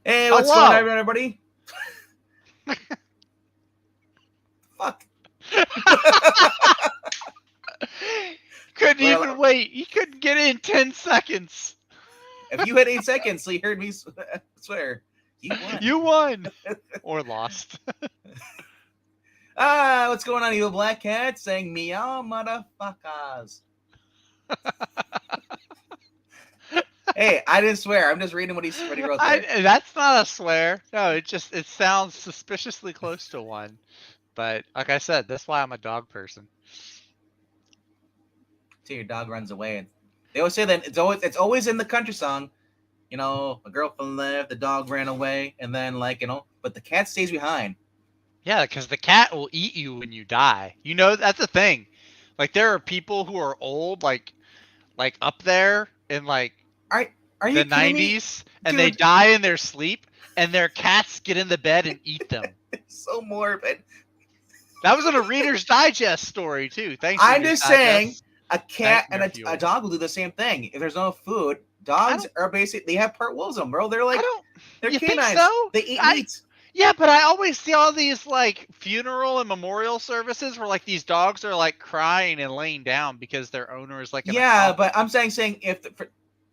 Hey, what's Hello. going on, everybody? Fuck. Couldn't Well, even wait. You couldn't get in 10 seconds. if you had 8 seconds, so you heard me swear, you won. You won. Or lost. What's going on, you black cat? Saying meow, motherfuckers. Hey, I didn't swear. I'm just reading what he wrote there. That's not a swear. No, it sounds suspiciously close to one. But like I said, that's why I'm a dog person. Till your dog runs away. And they always say that it's always in the country song. You know, a girlfriend left, the dog ran away, and then but the cat stays behind. Yeah, because the cat will eat you when you die. You know, that's the thing. Like there are people who are old, like up there in like Are you the kidding me? 90s, and they die in their sleep, and their cats get in the bed and eat them. It's so morbid. That was in a Reader's Digest story too. Thanks. I'm Reader's just saying, Digest. a cat and Fuel. a dog will do the same thing. If there's no food, dogs are basically, they have part wolves in them, bro. They're like, they're you canines. Think so? They eat meat. Yeah, but I always see all these like funeral and memorial services where like these dogs are like crying and laying down because their owner is like. But I'm saying if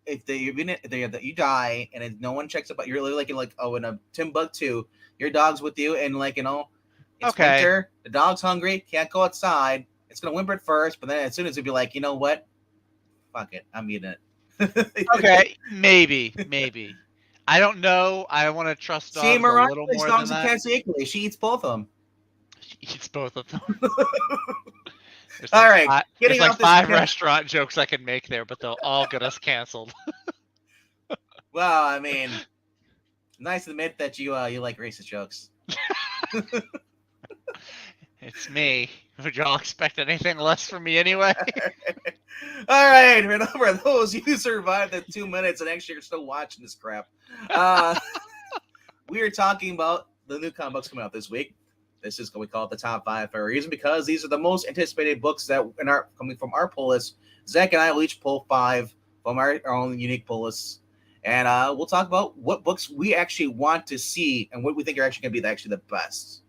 you die and no one checks up, you're literally in a Timbuktu, your dog's with you, and it's winter, the dog's hungry, can't go outside. It's gonna whimper at first, but then as soon as it'd be like, you know what? Fuck it, I'm eating it. Okay, maybe. I don't know. I want to trust dogs a little more than that. Dogs equally. She eats both of them. She eats both of them. All right. There's like 5 restaurant jokes I can make there, but they'll all get us canceled. Well, I mean, nice to admit that you like racist jokes. It's me. Would y'all expect anything less from me anyway? All right. For those you survived the 2 minutes and actually are still watching this crap, we are talking about the new comic books coming out this week. This is what we call it the top 5 for a reason, because these are the most anticipated books that coming from our pull list. Zach and I will each pull 5 from our own unique pull lists, and we'll talk about what books we actually want to see and what we think are actually going to be the best.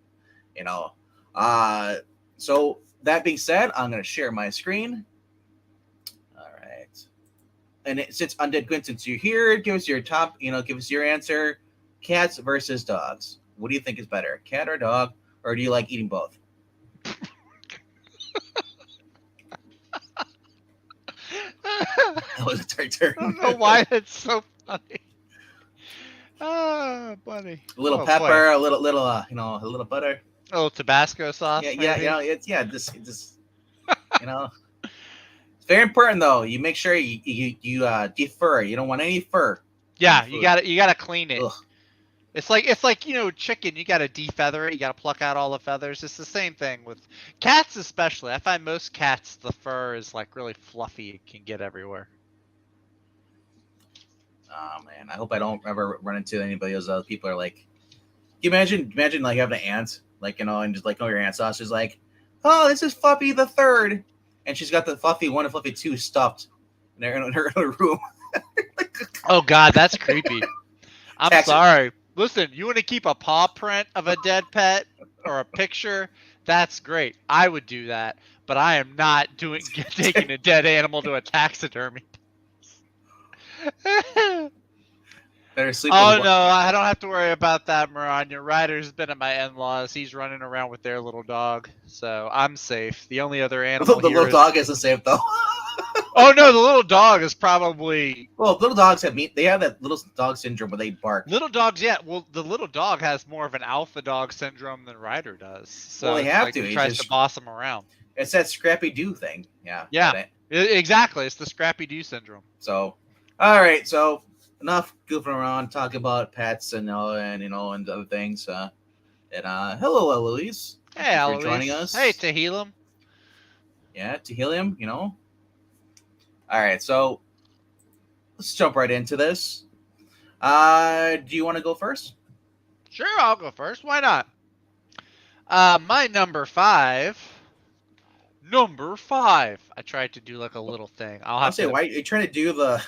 So that being said, I'm going to share my screen. All right, and since Undead Quinn, since you're here, give us your top. Give us your answer. Cats versus dogs. What do you think is better, cat or dog? Or do you like eating both? That was a turn. I don't know why that's so funny. Ah, buddy. A little pepper, boy. a little butter. A little Tabasco sauce. Yeah. Just it's very important though. You make sure you defur. You don't want any fur. Yeah, you gotta clean it. Ugh. It's like chicken. You gotta defeather it. You gotta pluck out all the feathers. It's the same thing with cats, especially. I find most cats, the fur is like really fluffy. It can get everywhere. Oh man, I hope I don't ever run into anybody of those people are like. Can you imagine like having an aunt, and just your aunt sauce is like, oh, this is Fluffy the third, and she's got the Fluffy 1 and Fluffy 2 stuffed in her room. Oh God, that's creepy. I'm sorry. Listen, you want to keep a paw print of a dead pet or a picture? That's great. I would do that, but I am not taking a dead animal to a taxidermy. Better sleep. Oh no, I don't have to worry about that, Maranya. Ryder's been at my in-laws. He's running around with their little dog, so I'm safe. The only other animal the little dog isn't safe though. Oh no, the little dog is probably. Well, little dogs have meat. They have that little dog syndrome where they bark. Little dogs, yeah. Well, the little dog has more of an alpha dog syndrome than Ryder does. So they have to. He tries to boss him around. It's that Scrappy Doo thing. Yeah. Yeah. Exactly. It's the Scrappy Doo syndrome. So, all right. So enough goofing around, talking about pets and other things. Hello, Eloise. Hey, Eloise. For joining us. Hey, Tehillim. Yeah, Tehillim. All right, so let's jump right into this. Do you want to go first? Sure, I'll go first. Why not? My number 5. I tried to do like a little thing. I'll say, why are you trying to do the?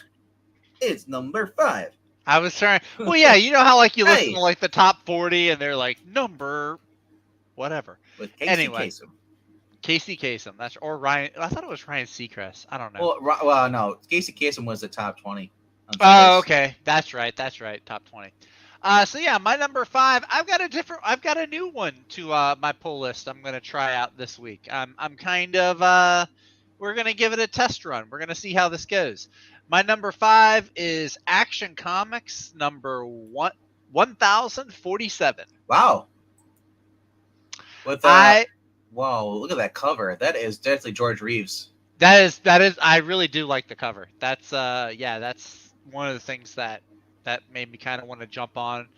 It's number 5. I was trying. Well, yeah, you know how like you listen Hey, to like the top 40 and they're like number whatever. with Casey Anyway, Kasem. Casey Kasem. That's or Ryan. I thought it was Ryan Seacrest. I don't know. Well, no, Casey Kasem was the top 20 on Oh, Sundays. okay. That's right. That's right. Top 20. So yeah, my number 5. I've got a new one to my pull list. I'm gonna try out this week. I'm kind of we're gonna give it a test run. We're gonna see how this goes. My number 5 is Action Comics number 1047. Wow. With I wow, look at that cover. That is definitely George Reeves. that is I really do like the cover. That's that's one of the things that made me kind of want to jump on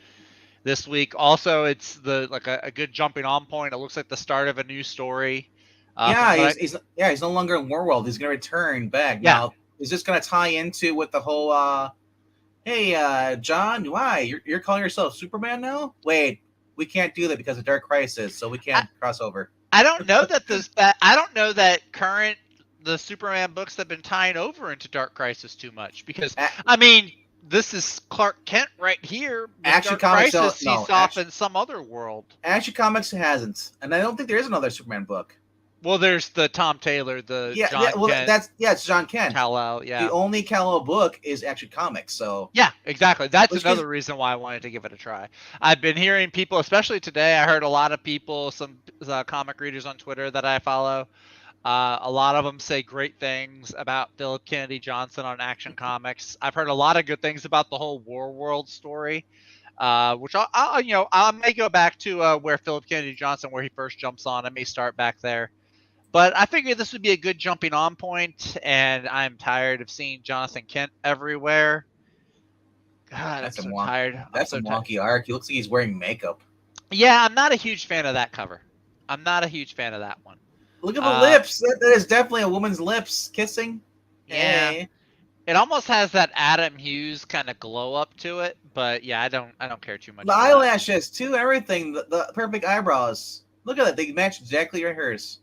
this week. Also, it's a good jumping on point. It looks like the start of a new story. Yeah, he's no longer in Warworld. He's gonna return back. Yeah. Now, is this gonna tie into with the whole hey John, why? You're calling yourself Superman now? Wait, we can't do that because of Dark Crisis, so we can't cross over. I don't know that the Superman books have been tying over into Dark Crisis too much because I mean this is Clark Kent right here. Action Dark Comics Crisis he's off in some other world. Action Comics hasn't, and I don't think there is another Superman book. Well, there's the Tom Taylor, John Kent. It's John Kent. Kal-El, yeah. The only Kal-El book is Action Comics, so yeah, exactly. That's another reason why I wanted to give it a try. I've been hearing people, especially today. I heard a lot of people, some comic readers on Twitter that I follow. A lot of them say great things about Philip Kennedy Johnson on Action Comics. I've heard a lot of good things about the whole War World story, which I may go back to where Philip Kennedy Johnson, where he first jumps on. I may start back there. But I figured this would be a good jumping on point, and I'm tired of seeing Jonathan Kent everywhere. God, I'm so tired. That's a wonky arc. He looks like he's wearing makeup. Yeah, I'm not a huge fan of that cover. I'm not a huge fan of that one. Look at the lips. That is definitely a woman's lips kissing. Yeah. Hey. It almost has that Adam Hughes kind of glow up to it, but yeah, I don't care too much. The eyelashes too, everything. The perfect eyebrows. Look at that. They match exactly hers.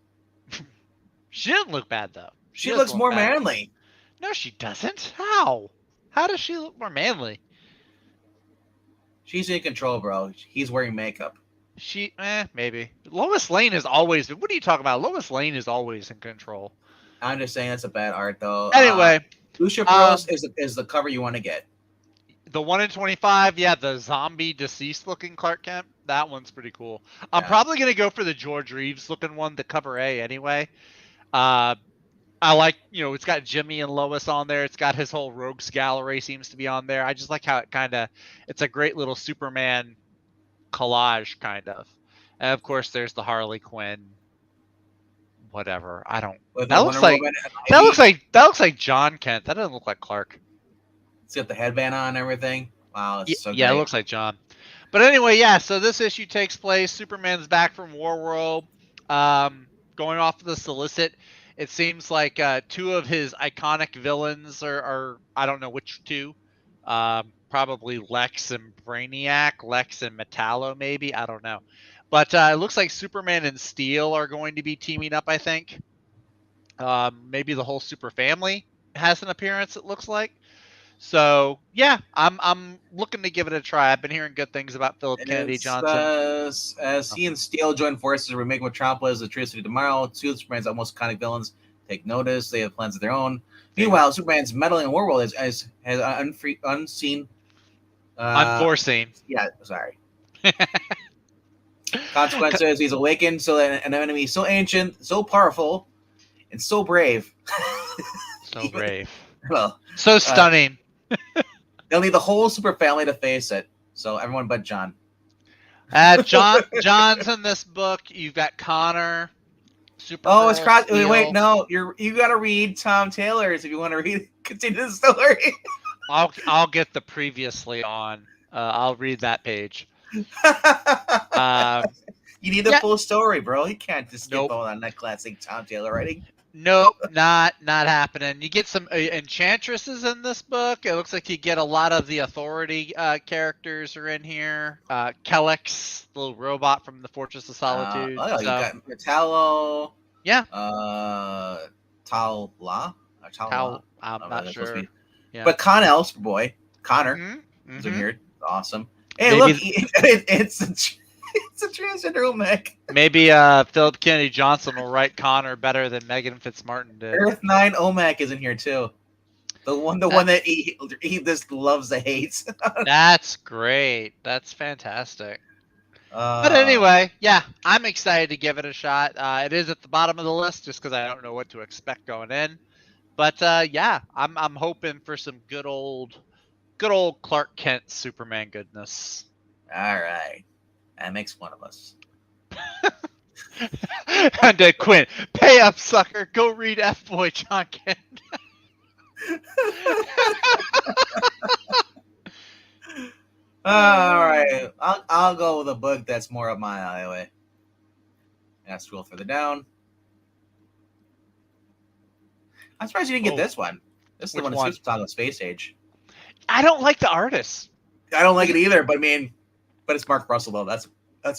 She doesn't look bad though. She looks more manly. No, she doesn't. How? How does she look more manly? She's in control, bro. He's wearing makeup. Maybe. Lois Lane is always. What are you talking about? Lois Lane is always in control. I'm just saying that's a bad art, though. Anyway, Lucia Peros is the cover you want to get. The 1 in 25, yeah, the zombie deceased looking Clark Kent. That one's pretty cool. I'm probably gonna go for the George Reeves looking one, the cover A anyway. I like, it's got Jimmy and Lois on there. It's got his whole rogues gallery seems to be on there. I just like how it's a great little Superman collage kind of. And of course there's the Harley Quinn whatever. I don't that looks like John Kent. That doesn't look like Clark. It's got the headband on and everything. Wow, it's so great. Yeah, it looks like John. But anyway, yeah, so this issue takes place. Superman's back from Warworld. Going off of the solicit, it seems like 2 of his iconic villains are I don't know which 2. Probably Lex and Brainiac, Lex and Metallo maybe, I don't know. But it looks like Superman and Steel are going to be teaming up, I think. Maybe the whole Super family has an appearance, it looks like. So yeah, I'm looking to give it a try. I've been hearing good things about Philip Kennedy Johnson. As he and Steel join forces to remake Metropolis, the True City tomorrow. 2 of Superman's almost iconic villains take notice. They have plans of their own. Meanwhile, Superman's meddling in Warworld has unseen. Unforeseen. Yeah, sorry. Consequences. He's awakened so that an enemy so ancient, so powerful, and so brave. So brave. Well, so stunning. They'll need the whole super family to face it. So everyone but John. John's in this book. You've got Connor. It's cross. Wait, no, you got to read Tom Taylor's if you want to continue the story. I'll get the previously on. I'll read that page. You need the full story, bro. You can't just skip on that classic Tom Taylor writing. Nope, not happening. You get some enchantresses in this book. It looks like you get a lot of the Authority characters are in here. Kellex, the little robot from the Fortress of Solitude. You got Metallo. Yeah. Tala. I'm not sure. Yeah. But Connor. is in Mhm. here. Awesome. Hey, Maybe- look, it's a transgender Olmec. Maybe Philip Kennedy Johnson will write Connor better than Megan Fitzmartin did. Earth 9 Olmec is in here too. The one that he just loves to hate. That's great. That's fantastic. But Uh, anyway, yeah, I'm excited to give it a shot. It is at the bottom of the list just because I don't know what to expect going in. But yeah, I'm hoping for some good old Clark Kent Superman goodness. all right, that makes one of us. And Quinn, pay up, sucker. Go read F Boy John Kent. All right, I'll go with a book that's more up my alleyway. And I scroll further down. I'm surprised you didn't get this one. This is the Which one that's talking about Space Age. I don't like the artist. I don't like it either, but I mean, but it's Mark Russell though. That's a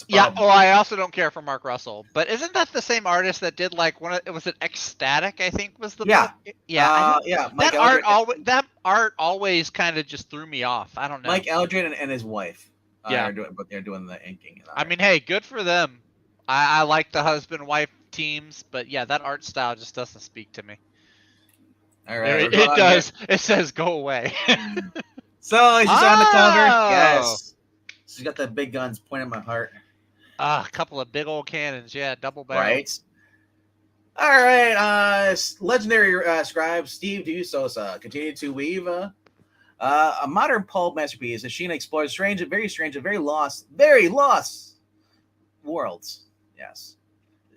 Yeah. problem. Oh, I also don't care for Mark Russell. But isn't that the same artist that did like one? It was it Ecstatic? I think was the Yeah. book? Yeah. Yeah. That art always kind of just threw me off. I don't know. Mike Eldred and his wife. Yeah. They're doing the inking. And I mean, hey, good for them. I like the husband-wife teams, but yeah, that art style just doesn't speak to me. all right, It does. It says go away. So she's on the cover. Oh. Yes. She's got the big guns pointing at my heart. A couple of big old cannons. Yeah, double barrel. Right. All right. Legendary scribe Steve D'Souza continued to weave a modern pulp masterpiece as Sheena explores very strange, and very lost worlds. Yes.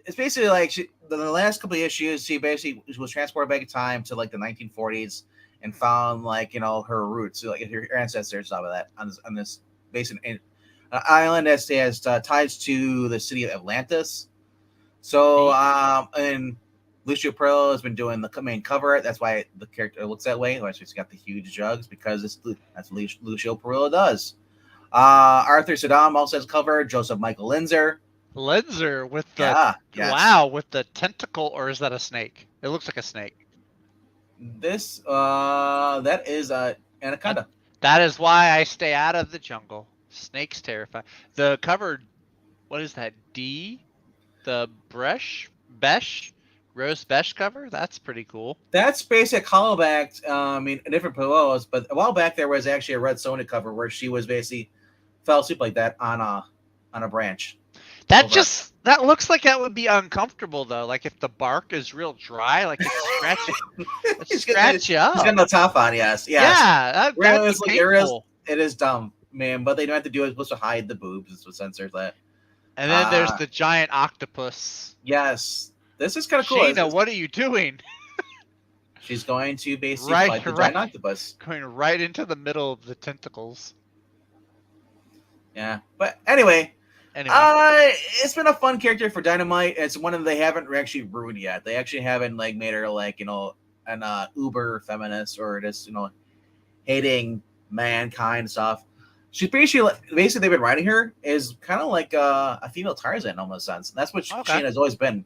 It's basically like in the last couple of issues, she basically was transported back in time to like the 1940s and found like her roots, like her ancestors, stuff like that on this basic island that has ties to the city of Atlantis. So and Lucio Perillo has been doing the main cover art. That's why the character looks that way. She's got the huge jugs because that's what Lucio Perillo does. Arthur Saddam also has cover. Joseph Michael Linzer with the wow, with the tentacle, or is that a snake? It looks like a snake. This that is anaconda. That is why I stay out of the jungle. Snakes terrify. The cover, what is that? D, the Rose Besh cover. That's pretty cool. That's basically a callback. I mean, different pillows, but a while back there was actually a Red Sonya cover where she was basically fell asleep like that on a branch. That looks like that would be uncomfortable though. Like if the bark is real dry, like it's scratch you up. She's got no top on, yes. Yeah, that'd be painful. It is dumb, man. But they don't have to do it. It's supposed to hide the boobs. It's what censors that. And then there's the giant octopus. Yes, this is kind of cool. Sheena, what are you doing? She's going to basically fight the giant octopus. Going right into the middle of the tentacles. Yeah, but anyway. It's been a fun character for Dynamite. It's one that they haven't actually ruined yet. They actually haven't like made her like an uber feminist or just hating mankind stuff. She's basically they've been writing her is kind of like a female Tarzan in almost sense. And that's what Sheena has always been.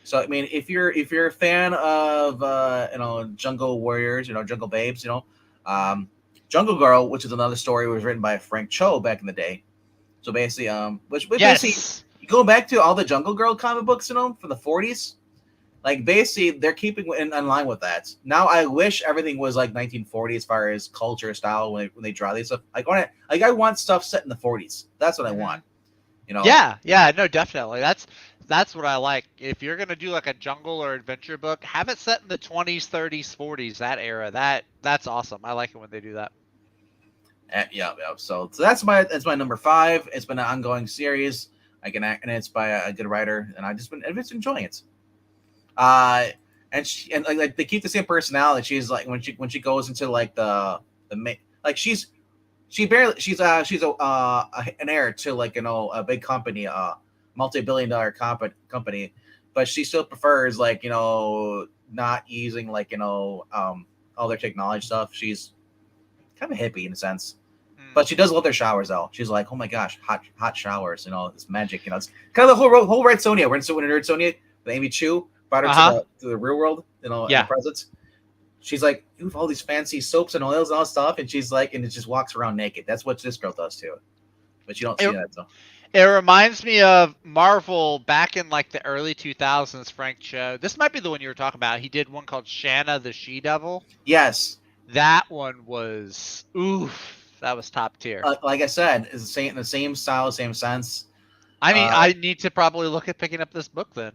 So I mean, if you're a fan of Jungle Warriors, Jungle Babes, Jungle Girl, which is another story, was written by Frank Cho back in the day. So basically, basically, going back to all the Jungle Girl comic books, from the 40s, like basically they're keeping in line with that. Now I wish everything was like 1940 as far as culture style when they draw these stuff. I want stuff set in the 40s. That's what I want. Yeah, no, definitely. That's what I like. If you're gonna do like a jungle or adventure book, have it set in the 20s, 30s, 40s, that era. That's awesome. I like it when they do that. Yeah. So that's my number 5. It's been an ongoing series. And it's by a good writer, and I've been enjoying it. And like they keep the same personality. She's like when she goes into like the like she's an heir to like a big company, multi-billion-dollar company, but she still prefers like not using like all their technology stuff. She's kind of a hippie in a sense. But she does love their showers, though. She's like, "Oh my gosh, hot showers! It's magic. It's kind of the whole Red Sonya. When Red Sonya, the Amy Chu brought her to the real world, in the presence. she's like, you have all these fancy soaps and oils and all stuff, and she's like, and it just walks around naked. That's what this girl does too. But you don't see that though. It reminds me of Marvel back in like the early 2000s. Frank Cho. This might be the one you were talking about. He did one called Shanna the She-Devil. Yes. That one was oof. That was top tier. Like I said, it's the same style, same sense. I mean, I need to probably look at picking up this book then,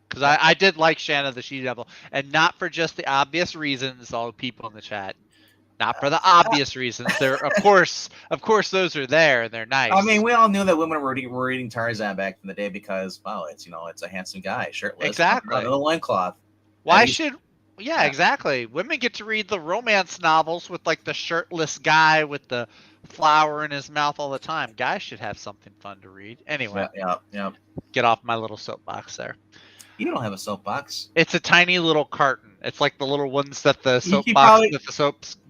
because I did like Shanna the She-Devil, and not for just the obvious reasons. All the people in the chat, not for the obvious reasons. There, of course, those are there and they're nice. I mean, we all knew that women were reading Tarzan back in the day because, well, it's it's a handsome guy, shirtless, exactly, a loincloth. Why should? Yeah, exactly. Women get to read the romance novels with like the shirtless guy with the flower in his mouth all the time. Guys should have something fun to read. Anyway, yeah. Get off my little soapbox there. You don't have a soapbox. It's a tiny little carton. It's like the little ones that the soap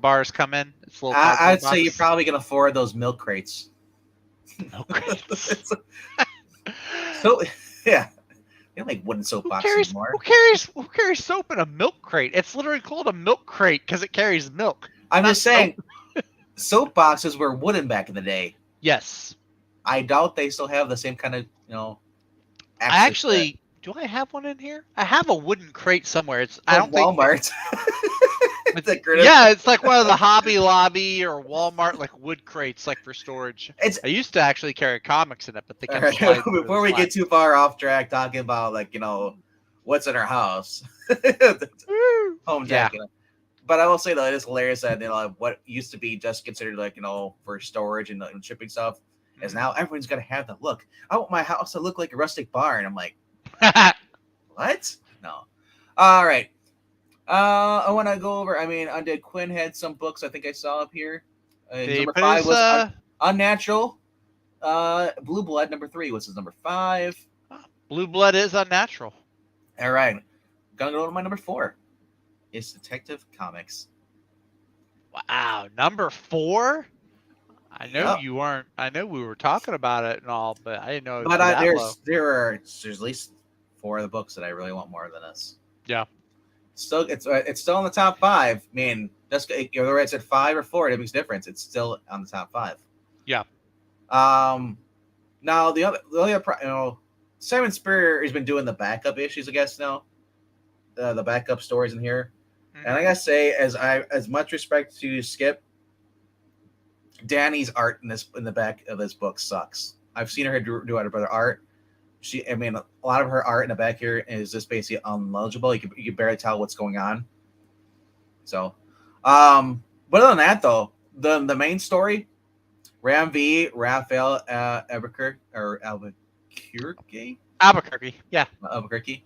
bars come in. It's little. I'd say you probably can afford those milk crates. Milk crates. So yeah. You don't make wooden soapboxes anymore. Who carries soap in a milk crate? It's literally called a milk crate because it carries milk. I'm just saying, soap boxes were wooden back in the day. Yes. I doubt they still have the same kind of, do I have one in here? I have a wooden crate somewhere. I don't Walmart. Yeah, it's like one of the Hobby Lobby or Walmart like wood crates, like for storage. I used to actually carry comics in it, but they kept sliding. Before we get too far off track, talking about what's in our house, home jacket. But I will say though, it is hilarious that what used to be just considered for storage and shipping stuff is now everyone's gonna have the look. I want my house to look like a rustic barn. I'm like, what? No. All right. I want to go over. I mean, Undead Quinn had some books. I think I saw up here. Number 5 was Unnatural. Blue Blood. Number 3 was his number 5. Blue Blood is Unnatural. All right. Gonna go to my number 4. It's Detective Comics. Wow, number 4. I know you weren't. I know we were talking about it and all, but I didn't know. But there's at least 4 of the books that I really want more than this. Yeah. It's still in the top 5. I mean, that's whether it's at 5 or 4, it makes a difference. It's still on the top 5. Yeah. Now the other Simon Spurrier has been doing the backup issues, I guess now. The backup stories in here, and I gotta say, as much respect to Skip, Danny's art in the back of this book sucks. I've seen her do other art. A lot of her art in the back here is just basically unlegible. You can barely tell what's going on. So, but other than that, though, the main story, Ram V, Raphael Albuquerque. Yeah. Albuquerque.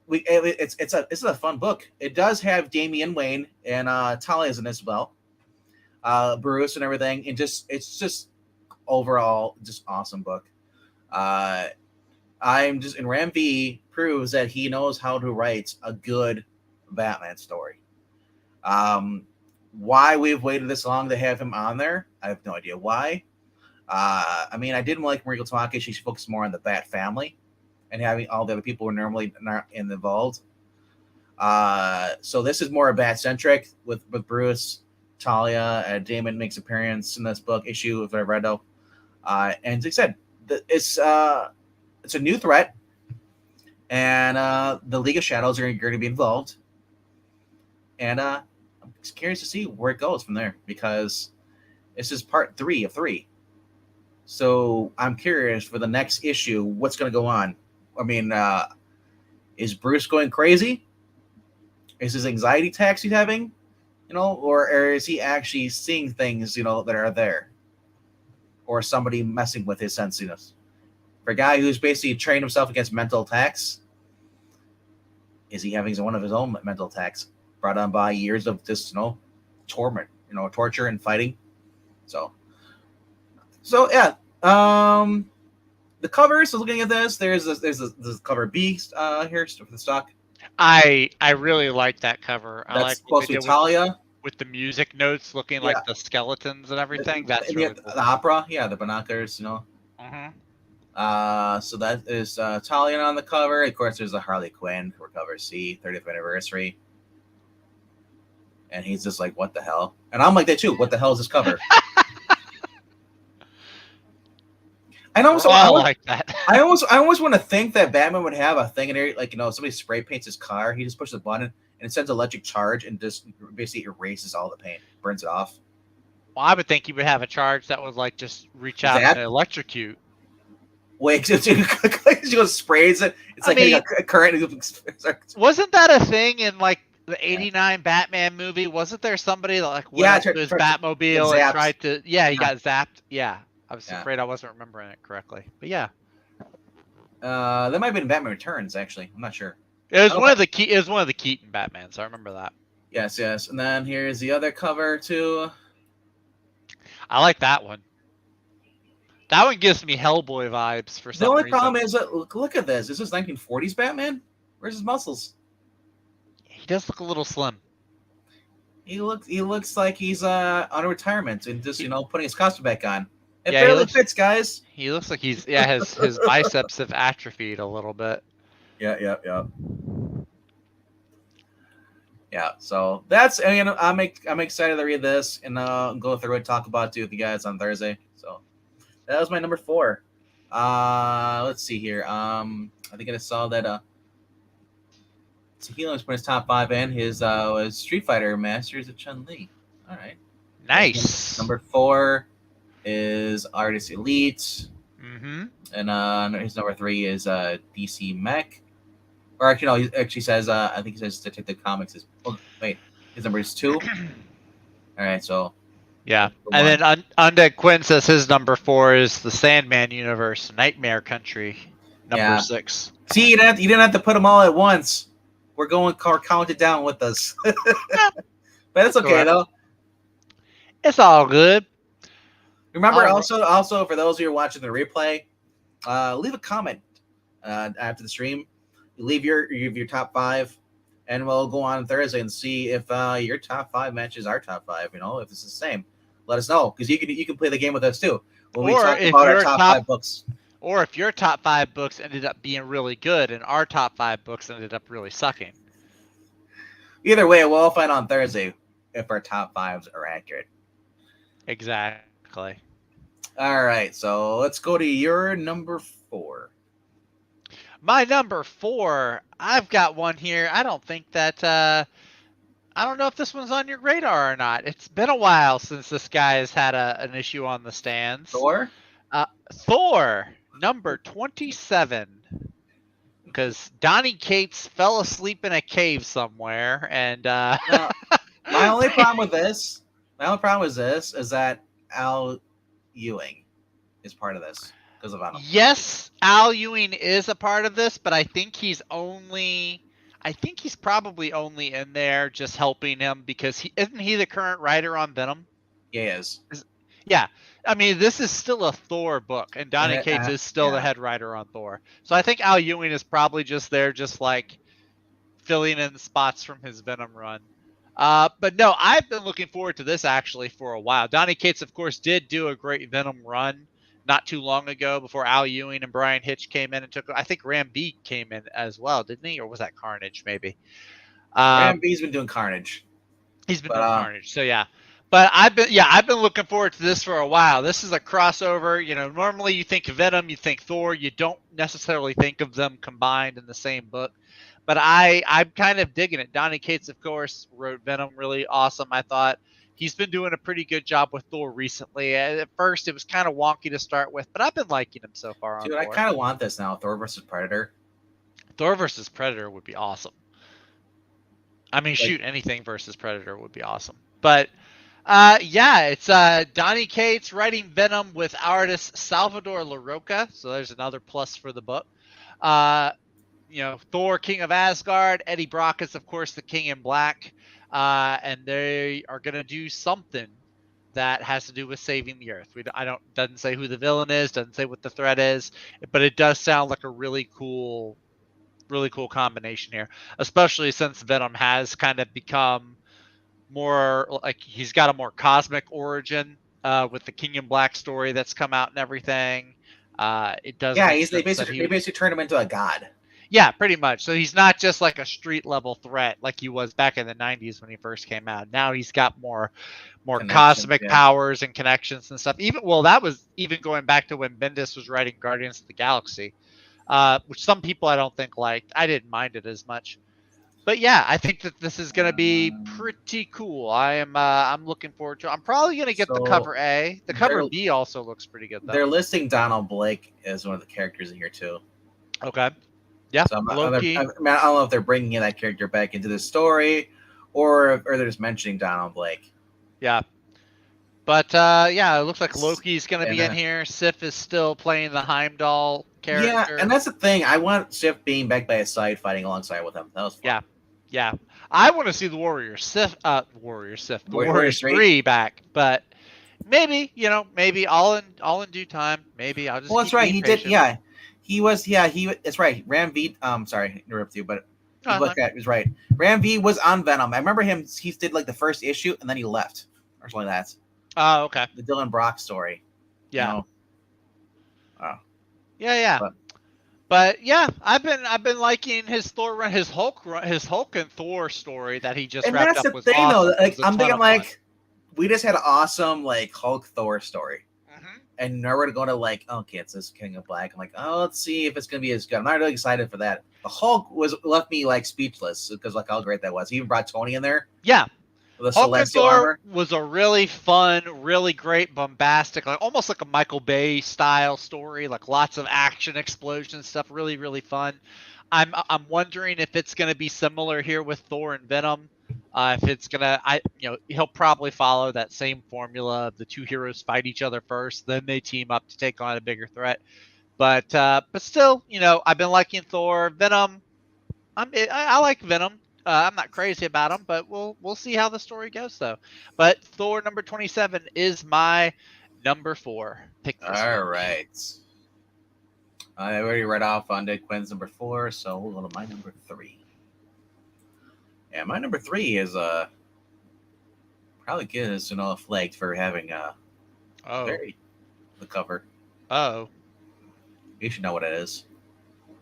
It's a fun book. It does have Damian Wayne and Talia's in it as well. Bruce and everything, and it's just overall just awesome book. And Ram V proves that he knows how to write a good Batman story. Why we've waited this long to have him on there, I have no idea why. I didn't like Mariko Tamaki. She focused more on the Bat family and having all the other people who are normally not involved. So this is more Bat centric with Bruce, Talia, Damon makes appearance in this book issue of Redo. And as I said, it's a new threat, and the League of Shadows are going to be involved. And I'm curious to see where it goes from there, because this is part 3 of 3. So I'm curious for the next issue, what's going to go on. Is Bruce going crazy? Is his anxiety attacks he's having? Or is he actually seeing things, that are there? Or somebody messing with his sensiness? For a guy who's basically trained himself against mental attacks, is he having one of his own mental attacks brought on by years of this, torment, torture and fighting? So yeah. The covers. So looking at this, there's this cover B here for the stock. I really like that cover. That's I like supposed to be Talia with the music notes looking like the skeletons and everything. That's really cool. The opera, the binoculars, Mm-hmm. So that is Talia on the cover. Of course, there's a Harley Quinn for cover C, 30th anniversary. And he's just like, what the hell? And I'm like that too. What the hell is this cover? I know. So I like that. I almost want to think that Batman would have a thing in there, like, somebody spray paints his car. He just pushes a button and it sends electric charge and just basically erases all the paint, burns it off. Well, I would think you would have a charge that would like just reach out and electrocute. Wait, she goes sprays it. It's like a current. Wasn't that a thing in like the '89 Batman movie? Wasn't there somebody that like went up to his Batmobile and tried to? Yeah, he got zapped. Yeah, I was afraid I wasn't remembering it correctly, but yeah. That might have been Batman Returns. Actually, I'm not sure. It was one of the Keaton Batmans. I remember that. Yes. And then here's the other cover too. I like that one. That one gives me Hellboy vibes for some reason. The only problem is that look at this. Is this 1940s Batman? Where's his muscles? He does look a little slim. He looks like he's on retirement and just putting his costume back on. It barely fits, guys. He looks like his biceps have atrophied a little bit. Yeah. Yeah, so that's I'm excited to read this and go through and talk about it with you guys on Thursday. So that was my number 4. Let's see here. I think I saw that Healing put his top 5 in. His was Street Fighter Masters of Chun-Li. All right, nice. Number 4 is Artist Elite. And his number 3 is DC Mech. Or actually, no, he actually says, I think he says Detective Comics is. Oh, wait, his number is 2. All right, so. Yeah, and then Undead Quinn says his number 4 is the Sandman universe, Nightmare Country, number 6. See, you didn't have to put them all at once. We're going counted down with us, but it's okay though. It's all good. Remember, also for those of you watching the replay, leave a comment after the stream. Leave your top 5, and we'll go on Thursday and see if your top 5 matches our top 5. If it's the same, let us know, because you can play the game with us too when we talk about our top 5 books. Or if your top 5 books ended up being really good and our top 5 books ended up really sucking. Either way, we'll all find on Thursday if our top 5s are accurate. Exactly. All right, so let's go to your number 4. My number 4, I've got one here. I don't think that, I don't know if this one's on your radar or not. It's been a while since this guy has had an issue on the stands. Thor? Thor, number 27. Because Donny Cates fell asleep in a cave somewhere, and my only problem with this is that Al Ewing is part of this because of Venom. Yes, Al Ewing is a part of this, but I think he's probably only in there just helping him because isn't he the current writer on Venom? Yeah, he is. Yeah. I mean, this is still a Thor book, and Donny Cates is still the head writer on Thor. So I think Al Ewing is probably just there, just like filling in spots from his Venom run. But no, I've been looking forward to this actually for a while. Donny Cates, of course, did do a great Venom run not too long ago before Al Ewing and Brian Hitch came in and took. I think Ram B came in as well, didn't he? Or was that Carnage maybe? Ram B's been doing Carnage. He's been doing Carnage, so yeah. But I've been looking forward to this for a while. This is a crossover. Normally you think Venom, you think Thor. You don't necessarily think of them combined in the same book. But I'm kind of digging it. Donny Cates, of course, wrote Venom really awesome, I thought. He's been doing a pretty good job with Thor recently. At first, it was kind of wonky to start with, but I've been liking him so far. Dude, I kind of want this now, Thor versus Predator. Thor versus Predator would be awesome. I mean, shoot, anything versus Predator would be awesome. But... it's Donny Cates writing Venom with artist Salvador LaRocca, so there's another plus for the book. Thor, King of Asgard, Eddie Brock is, of course, the King in Black, and they are going to do something that has to do with saving the Earth. Doesn't say who the villain is, doesn't say what the threat is, but it does sound like a really cool combination here, especially since Venom has kind of become more like he's got a more cosmic origin with the King in Black story that's come out and everything. It does. Yeah, make they sense that basically turned him into a god. Yeah, pretty much. So he's not just like a street level threat like he was back in the 90s when he first came out. Now he's got more Connections, cosmic yeah. powers and connections and stuff. That was even going back to when Bendis was writing Guardians of the Galaxy, which some people I don't think liked. I didn't mind it as much. But yeah, I think that this is going to be pretty cool. I'm looking forward to it. I'm probably going to get the cover A. The cover B also looks pretty good though. They're listing Donald Blake as one of the characters in here too. Okay. Yeah, so Loki. I don't know if they're bringing in that character back into the story, or they're just mentioning Donald Blake. Yeah, but yeah, it looks like Loki's going to be in here. Sif is still playing the Heimdall character. Yeah, and that's the thing. I want Sif being back by his side, fighting alongside with him. That was fun. Yeah. I want to see the Warriors 3 back, but maybe all in due time. Maybe I'll just. Well, that's right. He did. Yeah. He was, it's right. Ram V, sorry to interrupt you, but it was right. Ram V was on Venom. I remember him, he did like the first issue and then he left or something like that. Oh, okay. The Dylan Brock story. Yeah. You know? Oh. Yeah. But yeah, I've been liking his Thor run, his Hulk and Thor story that he just wrapped up. And that's the thing though, like I'm thinking like, we just had an awesome like Hulk Thor story. And now we're going to like, okay, it's this King of Black. I'm like, oh, let's see if it's going to be as good. I'm not really excited for that. The Hulk left me like speechless because like how great that was. He even brought Tony in there. Yeah. The Hulk and Thor was a really fun, really great, bombastic, like almost like a Michael Bay style story, like lots of action, explosion stuff. Really, really fun. I'm wondering if it's going to be similar here with Thor and Venom. If it's gonna, he'll probably follow that same formula of the two heroes fight each other first, then they team up to take on a bigger threat. But still, I've been liking Thor. Venom, I like Venom. I'm not crazy about him, but we'll see how the story goes though. But Thor number 27 is my number 4 pick. All right. I already read off on Dead Quinn's number 4, so we'll go to my number 3. Yeah, my number 3 is probably gives a flag for having the cover. Oh, you should know what it is.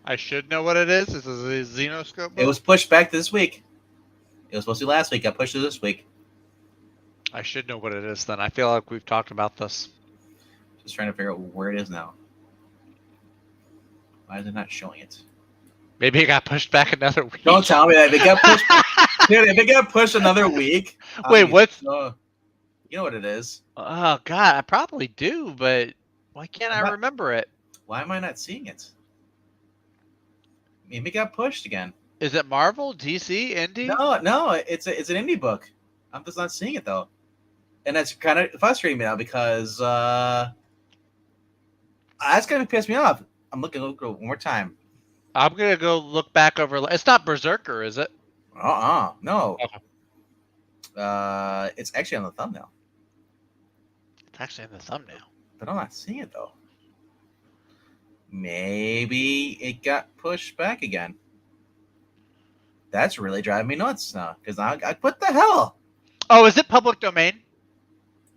I should know what it is. This is a Xenoscope book? It was pushed back this week. It was supposed to be last week. Got pushed to this week. I should know what it is then. I feel like we've talked about this. Just trying to figure out where it is now. Why is it not showing it? Maybe it got pushed back another week. Don't tell me that. If it got pushed, dude, if it got pushed another week. Wait, what? You know what it is? Oh, God, I probably do, but why can't I remember it? Why am I not seeing it? Maybe it got pushed again. Is it Marvel, DC, Indie? No, it's an indie book. I'm just not seeing it, though. And that's kind of frustrating me now because that's going to piss me off. I'm looking one more time. I'm going to go look back over. It's not Berserker, is it? No. Okay. It's actually on the thumbnail. It's actually on the thumbnail. But I'm not seeing it, though. Maybe it got pushed back again. That's really driving me nuts now. Because what the hell? Oh, is it public domain?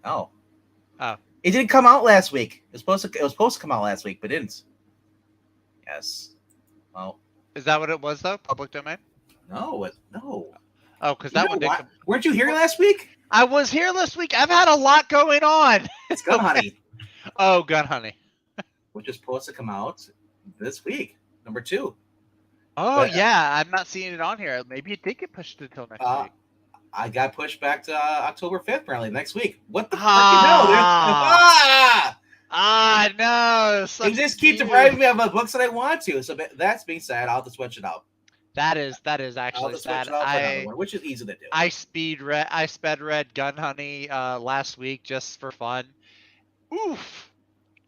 Oh. Oh. It didn't come out last week. It was supposed to come out last week, but it didn't. Yes. Well. Is that what it was, though? Public domain? No. Oh, because that one didn't. Weren't you here last week? I was here last week. I've had a lot going on. It's Gun Honey. Oh, Gun Honey. Which is supposed to come out this week, number 2. Oh, yeah. I'm not seeing it on here. Maybe it did get pushed until next week. I got pushed back to October 5th, apparently, next week. What the freaking hell, dude? No. You just keep depriving me of the books that I want to. So that's being said, I'll have to switch it out. That is actually sad. Which is easy to do. I sped read Gun Honey last week just for fun. Oof.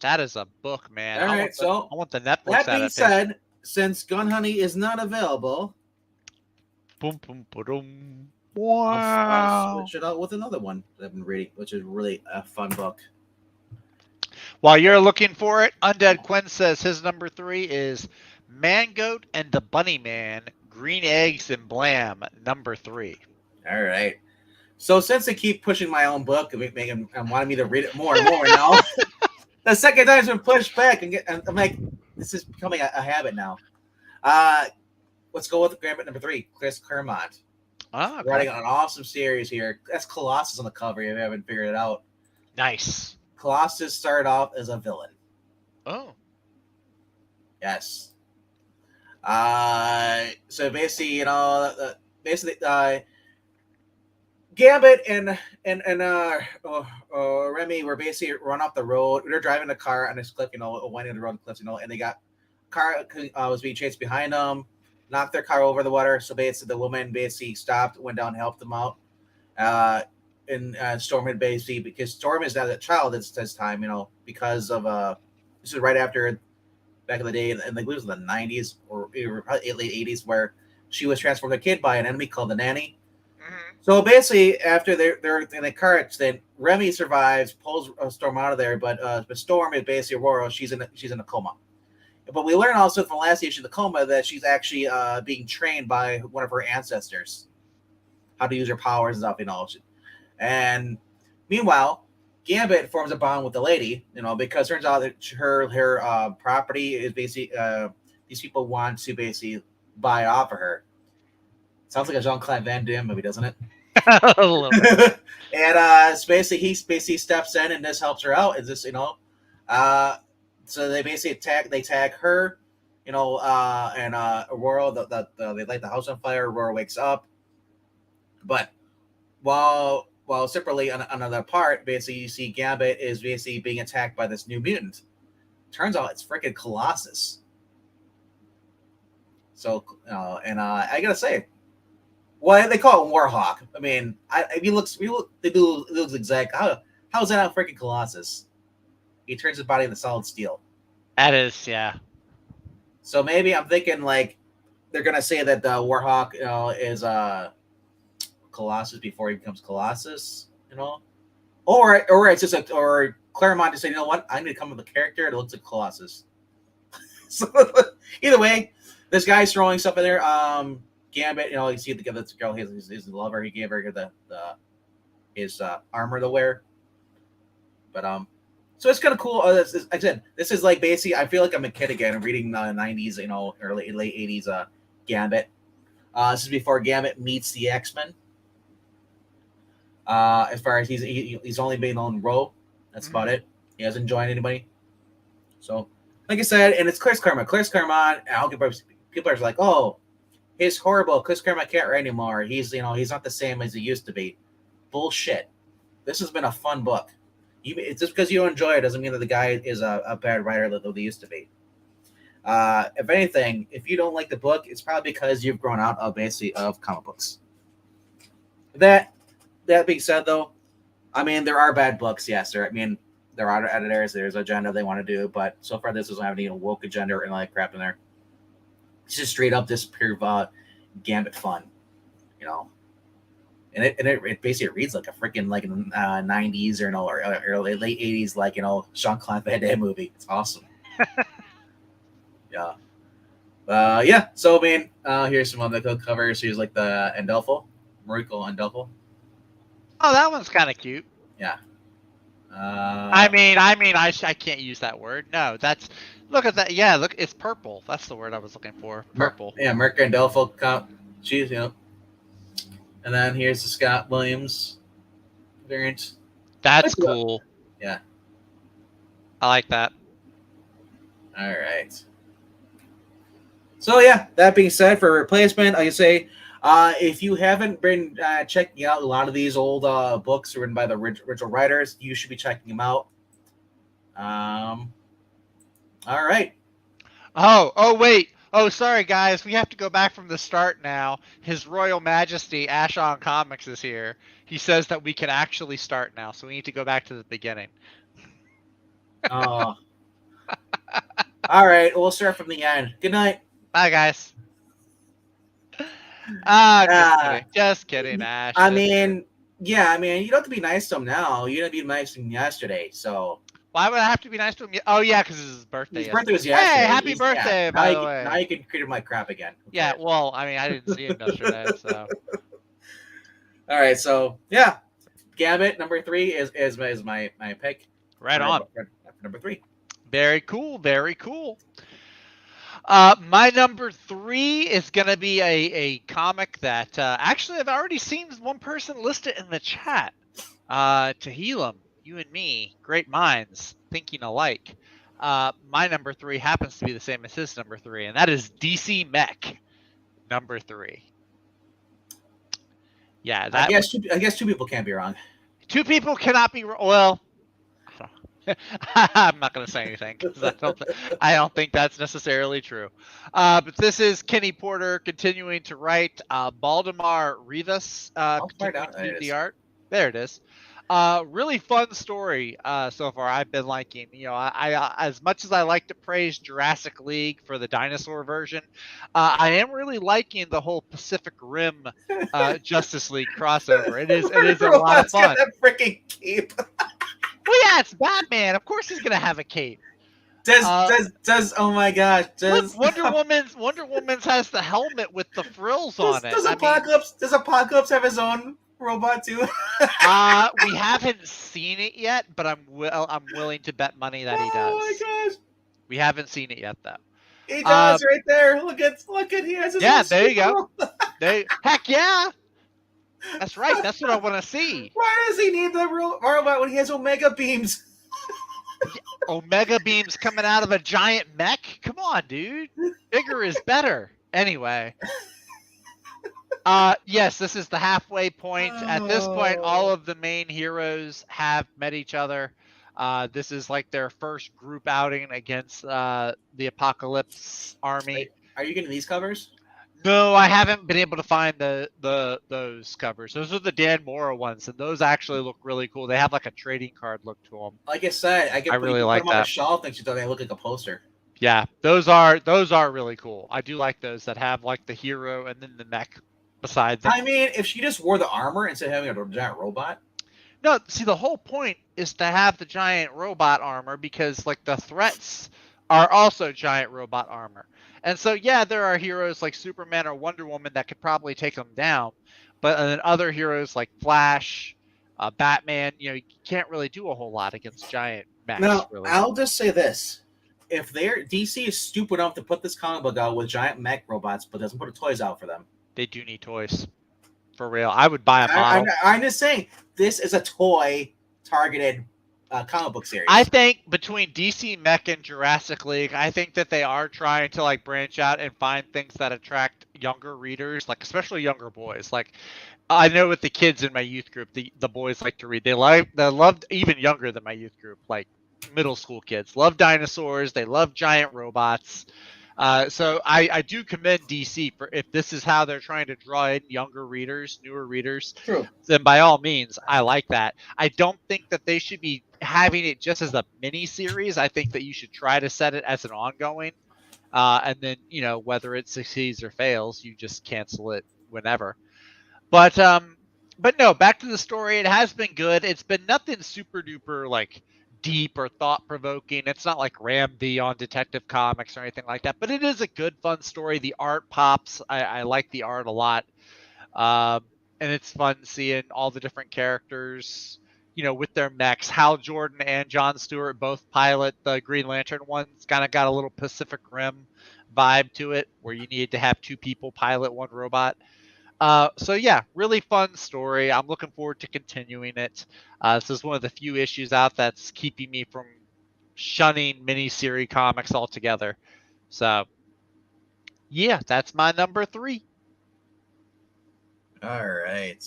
That is a book, man. All right, I want the Netflix that being said, since Gun Honey is not available, boom, boom, boom. Wow. I'll switch it out with another one that I've been reading, which is really a fun book. While you're looking for it, Undead Quinn says his number 3 is Mangoat and the Bunny Man, Green Eggs and Blam, number 3. All right. So since they keep pushing my own book and wanting me to read it more and more now, The second time's been pushed back, and I'm like, this is becoming a habit now. Let's go with Gambit number 3, Chris Claremont. Oh, okay. Writing an awesome series here. That's Colossus on the cover if you haven't figured it out. Nice. Colossus started off as a villain. Oh. Yes. So basically, Gambit and Remy were basically run off the road. They're driving a car on this cliff, winding the road cliff, and they got car was being chased behind them, knocked their car over the water. So basically, the woman basically stopped, went down, helped them out. And Storm had basically, because Storm is not a child at this time, because of this is right after back in the day, and like it was in the 90s or probably late 80s, where she was transformed a kid by an enemy called the Nanny. Mm-hmm. So basically, after they're in a car accident, Remy survives, pulls Storm out of there, but Storm is basically Aurora. She's in a coma. But we learn also from the last issue of the coma that she's actually being trained by one of her ancestors how to use her powers and stuff, And meanwhile, Gambit forms a bond with the lady, because it turns out that her property is basically these people want to basically buy off of her. Sounds like a Jean-Claude Van Damme movie, doesn't it? A little bit. And he steps in and this helps her out. Is this so they basically tag her, and Aurora. They light the house on fire. Aurora wakes up, but while separately on another part, basically you see Gambit is basically being attacked by this new mutant. Turns out it's freaking Colossus. So I gotta say, well, they call it Warhawk. I mean, he looks exact. How is that not freaking Colossus? He turns his body into solid steel. That is, yeah. So maybe I'm thinking like they're gonna say that the Warhawk, is Colossus before he becomes Colossus, or it's just or Claremont just say, you know what, I need to come with a character that looks like Colossus. So either way, this guy's throwing stuff in there. Gambit, you see the girl, his lover, he gave her his armor to wear. But so it's kind of cool. Again, this is like basically, I feel like I'm a kid again reading the 90s, or late 80s Gambit. This is before Gambit meets the X-Men. As far as he's only been on Row. That's about it. He hasn't joined anybody. So, like I said, and it's Chris Claremont. Chris Claremont, people are like, oh, he's horrible. Chris Claremont can't write anymore. He's not the same as he used to be. Bullshit. This has been a fun book. It's just because you enjoy it doesn't mean that the guy is a bad writer that he used to be. If anything, if you don't like the book, it's probably because you've grown out of basically of comic books. That being said, though, I mean there are bad books. Yes, there are editors. There's agenda they want to do, but so far this doesn't have any woke agenda or any like crap in there. It's just straight up this pure Gambit fun, And it basically reads like a freaking 90s or early late 80s Jean-Claude Van Damme movie. It's awesome. Yeah. Yeah. So I mean, here's some other covers. Here's like the Andolfo, Miracle Andolfo. Oh, that one's kind of cute. Yeah. I mean, I can't use that word. No, look at that. Yeah, look, it's purple. That's the word I was looking for. Purple. Miracle Andolfo. She's And then here's the Scott Williams variant. That's cool. Yeah. I like that. All right. So, yeah, that being said, for replacement, like I say, if you haven't been checking out a lot of these old books written by the original writers, you should be checking them out. All right. Oh, wait. Oh, sorry, guys. We have to go back from the start now. His Royal Majesty, Ashon Comics, is here. He says that we can actually start now, so we need to go back to the beginning. Oh. All right. We'll start from the end. Good night. Bye, guys. Just kidding, Ash. I mean, you don't have to be nice to him now. You didn't be nice to him yesterday, so... Why would I have to be nice to him? Oh, yeah, because it's his birthday. His birthday was yesterday. Hey, happy birthday, by the way. Now you can treat him like crap again. Okay. Yeah, well, I mean, I didn't see him yesterday, so... All right, so, yeah. Gambit, number 3, is my pick. Right on. number 3. Very cool. Very cool. My number 3 is going to be a comic that actually I've already seen one person list it in the chat. Tehillim, you and me, great minds, thinking alike. My number 3 happens to be the same as his number 3, and that is DC Mech, number 3. Yeah, I guess two people can't be wrong. 2 people cannot be wrong. Well, I'm not going to say anything because I don't think that's necessarily true. But this is Kenny Porter continuing to write. Baldemar Rivas continuing to do the art. There it is. Really fun story so far. I've been liking. I as much as I like to praise Jurassic League for the dinosaur version, I am really liking the whole Pacific Rim Justice League crossover. It is a lot of fun. Got that freaking cape. Well, yeah, it's Batman. Of course, he's gonna have a cape. Does oh my gosh! Does Wonder Woman's has the helmet with the frills on it. Does Apocalypse have his own robot too? We haven't seen it yet, but I'm willing to bet money that he does. Oh my gosh! We haven't seen it yet though. He does right there. Look at he has his yeah. There you go. Heck yeah. That's right. That's what I want to see. Why does he need the robot when he has Omega beams? Omega beams coming out of a giant mech? Come on, dude. Bigger is better. Anyway. Yes, this is the halfway point. At this point, all of the main heroes have met each other. This is like their first group outing against the Apocalypse army. Wait, are you getting these covers? No, I haven't been able to find those covers. Those are the Dan Mora ones, and those actually look really cool. They have like a trading card look to them. Like I said, I really like them on a shelf and they look like a poster. Yeah, those are really cool. I do like those that have like the hero and then the mech beside them. I mean, if she just wore the armor instead of having a giant robot. No, see, the whole point is to have the giant robot armor because like the threats are also giant robot armor. And so, yeah, there are heroes like Superman or Wonder Woman that could probably take them down. But then other heroes like Flash, Batman, you can't really do a whole lot against giant mechs. Now, really. I'll just say this. If DC is stupid enough to put this comic book out with giant mech robots but doesn't put toys out for them. They do need toys. For real. I would buy a model. I'm just saying, this is a toy-targeted comic book series. I think between DC Mech and Jurassic League, I think that they are trying to like branch out and find things that attract younger readers, like especially younger boys. Like I know with the kids in my youth group, the boys like to read. They loved even younger than my youth group, like middle school kids. Love dinosaurs. They love giant robots. So I do commend DC for if this is how they're trying to draw in younger readers, newer readers. True. Then by all means, I like that. I don't think that they should be having it just as a mini series. I think that you should try to set it as an ongoing, and then whether it succeeds or fails, you just cancel it whenever. But no, back to the story. It has been good. It's been nothing super duper like deep or thought-provoking. It's not like Ram V on Detective Comics or anything like that, but it is a good fun story. The art pops. I like the art a lot, and it's fun seeing all the different characters with their mechs. Hal Jordan and Jon Stewart both pilot the Green Lantern one. It's kind of got a little Pacific Rim vibe to it where you need to have 2 people pilot one robot. So yeah, really fun story. I'm looking forward to continuing it. This is one of the few issues out that's keeping me from shunning miniseries comics altogether. So yeah, that's my number 3. All right.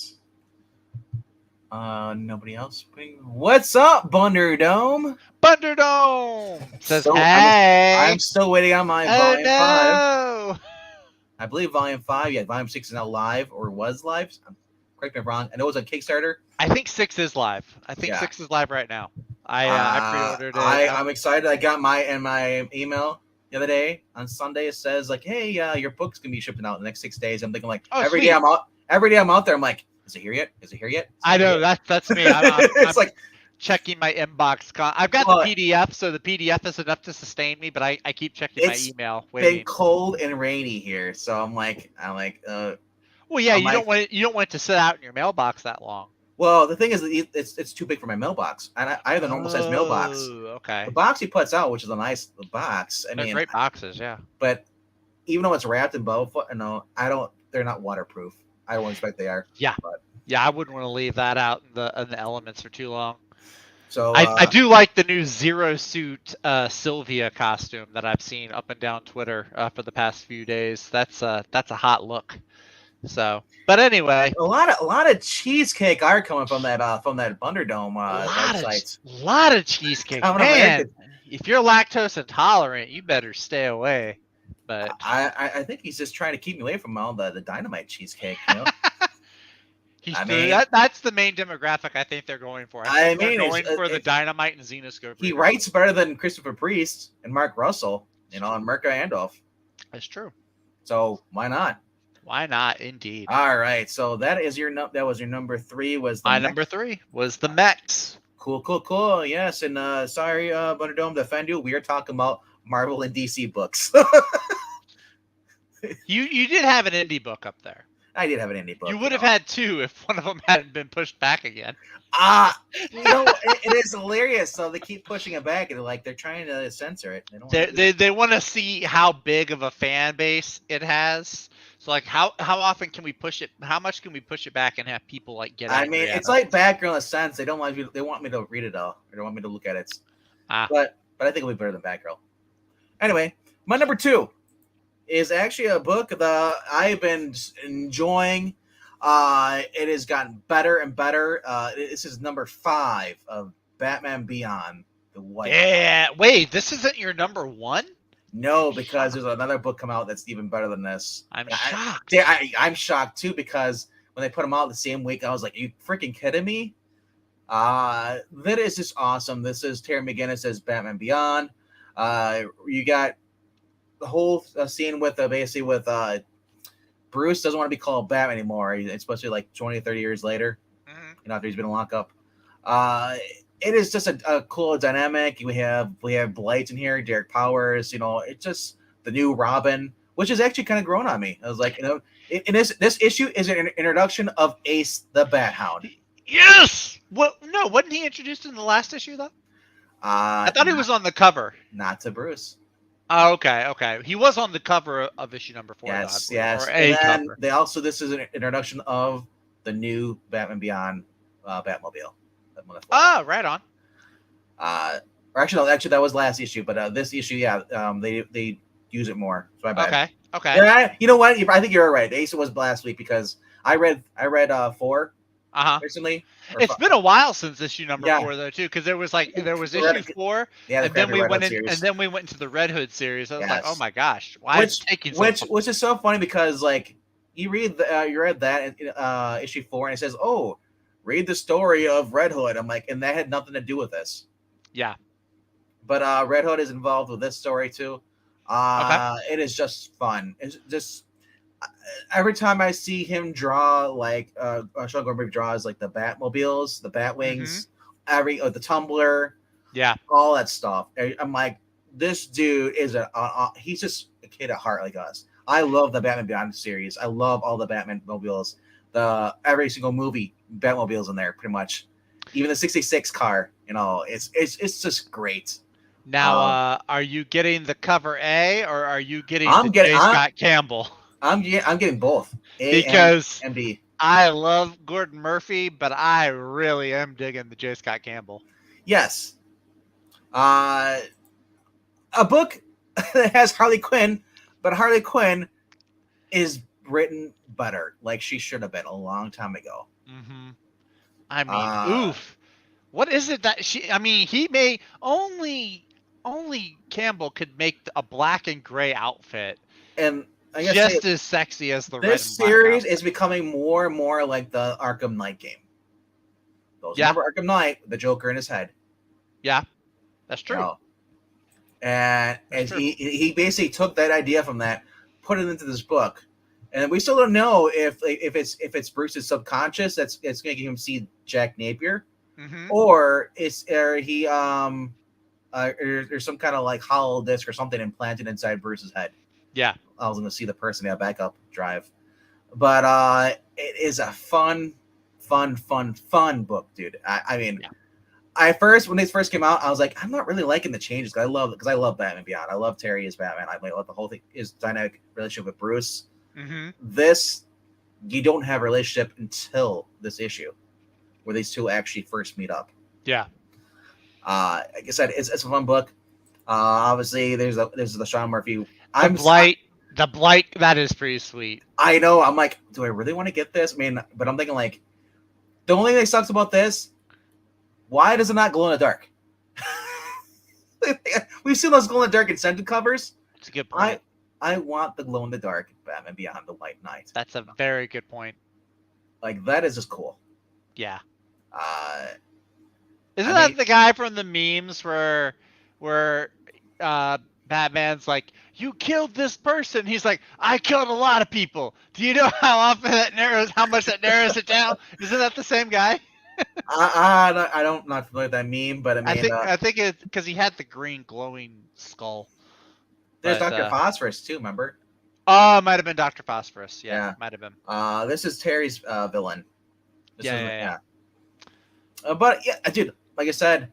Nobody else? What's up, Bunderdome? Bunderdome says, So, hey. I'm still waiting on my volume 5. No. I believe volume 5, volume 6 is now live or was live. Correct me if I'm wrong. I know it was on Kickstarter. I think 6 is live. 6 is live right now. I pre-ordered it. I'm excited. I got my email the other day on Sunday. It says like, hey, your book's gonna be shipping out in the next 6 days. I'm thinking like every day I'm out there. I'm like, is it here yet? I know that's me. I'm like checking my inbox. I've got the PDF, so the PDF is enough to sustain me. But I keep checking my email. It's been cold and rainy here, so I'm like. Well, yeah, you don't want it to sit out in your mailbox that long. Well, the thing is, that it's too big for my mailbox, and I have the normal size mailbox. Okay. The box he puts out, which is a nice box. I They're mean, great boxes, yeah. but even though it's wrapped in bubble foil, no, I don't. They're not waterproof. I don't expect they are. Yeah. But, Yeah, I wouldn't want to leave that out in the elements for too long. so I do like the new Zero Suit Sylvia costume that I've seen up and down Twitter for the past few days. That's a hot look. So, but anyway, a lot of cheesecake art coming from that Thunderdome website. lot of cheesecake. Man, if you're lactose intolerant, you better stay away. But I think he's just trying to keep me away from all the dynamite cheesecake. You know? That's the main demographic I think they're going for. They're going for the Dynamite and Xenoscope. He writes better than Christopher Priest and Mark Russell, and Mirka Andolph. That's true. So why not? Why not? Indeed. All right. So that was your number 3. My number 3 was the Mechs. Cool. Yes, and sorry, Thunderdome, to offend you. We are talking about Marvel and DC books. You did have an indie book up there. I did have an indie book. You would have had 2 if one of them hadn't been pushed back again. It is hilarious. So they keep pushing it back, and they're trying to censor it. They want to see how big of a fan base it has. So how often can we push it? How much can we push it back and have people get? I mean, it's like Batgirl in a sense. They want me to read it all. They don't want me to look at it. But I think it'll be better than Batgirl. Anyway, my number 2 is actually a book that I've been enjoying. It has gotten better and better. This is number 5 of Batman Beyond the White. Yeah, wait, this isn't your number 1? No, because there's another book come out that's even better than this. I'm shocked. I'm shocked too, because when they put them out the same week, I was like, "Are you freaking kidding me?" That is just awesome. This is Terry McGinnis as Batman Beyond. You got the whole scene with basically with Bruce doesn't want to be called Batman anymore, especially like 20 or 30 years later. Mm-hmm. After he's been in lockup. It is just a cool dynamic. We have Blight in here, Derek Powers. It's just the new Robin, which has actually kind of grown on me. I was like, this issue is an introduction of Ace the Bat Hound. Yes. What? No, wasn't he introduced in the last issue though? I thought he was on the cover. Not to Bruce. Oh, okay. He was on the cover of issue number 4. Yes. Or a cover. This is an introduction of the new Batman Beyond Batmobile. Oh, right on. Actually, that was last issue, but this issue, they use it more. So my bad. Okay. Yeah, you know what? I think you're right. Ace was last week because I read 4 recently. It's been a while since issue number 4 though too, because there was issue 4, and then we went into the Red Hood series. I was like, oh my gosh, why is it taking so long? Which is so funny because you read that in issue 4 and it says, oh, read the story of Red Hood. I'm like, and that had nothing to do with this. Yeah. But Red Hood is involved with this story too. It is just fun. It's just every time I see him draw, Sean Gordon draws the Batmobiles, the Batwings, the Tumbler, all that stuff. I'm like, this dude is he's just a kid at heart like us. I love the Batman Beyond series. I love all the Batman mobiles. Every single movie, Batmobiles in there, pretty much. Even the 66 car, it's just great. Now, are you getting the cover A or are you getting J. Scott Campbell? I'm getting both. Because and B. I love Gordon Murphy, but I really am digging the J. Scott Campbell. Yes. A book that has Harley Quinn, but Harley Quinn is written better, like she should have been a long time ago. Mm-hmm. I mean, oof. What is it that he may only Campbell could make a black and gray outfit, and I guess just as sexy as the red. This series is becoming more and more like the Arkham Knight game. Remember Arkham Knight, the Joker in his head. Yeah, that's true. And he basically took that idea from that, put it into this book. And we still don't know if it's Bruce's subconscious that's making him see Jack Napier, or there's some kind of hollow disc or something implanted inside Bruce's head. Yeah, I was going to see the person in a backup drive, but it is a fun fun book, dude. I mean, Yeah. When these first came out, I was like, I'm not really liking the changes because I love Batman Beyond. I love Terry as Batman. I love the whole thing, his dynamic relationship with Bruce. Mm-hmm. This, you don't have a relationship until this issue, where these two actually first meet up. Yeah. Like I said, it's a fun book. Obviously, there's the Sean Murphy. The blight, that is pretty sweet. I know. I'm like, do I really want to get this? I mean, but I'm thinking like, the only thing that sucks about this, why does it not glow in the dark? We've seen those glow in the dark incentive covers. It's a good point. I want the glow in the dark Batman Beyond the White Knight. That's a very good point. Like, that is just cool. Yeah. Isn't that the guy from the memes where Batman's like, you killed this person? He's like, I killed a lot of people. Do you know how much that narrows it down? Isn't that the same guy? I don't not familiar with that meme, but I mean, I think it's because he had the green glowing skull. There's Dr. Phosphorus too, remember? Oh, it might have been Dr. Phosphorus. Yeah. Might have been. This is Terry's villain. Yeah. But yeah, dude, like I said,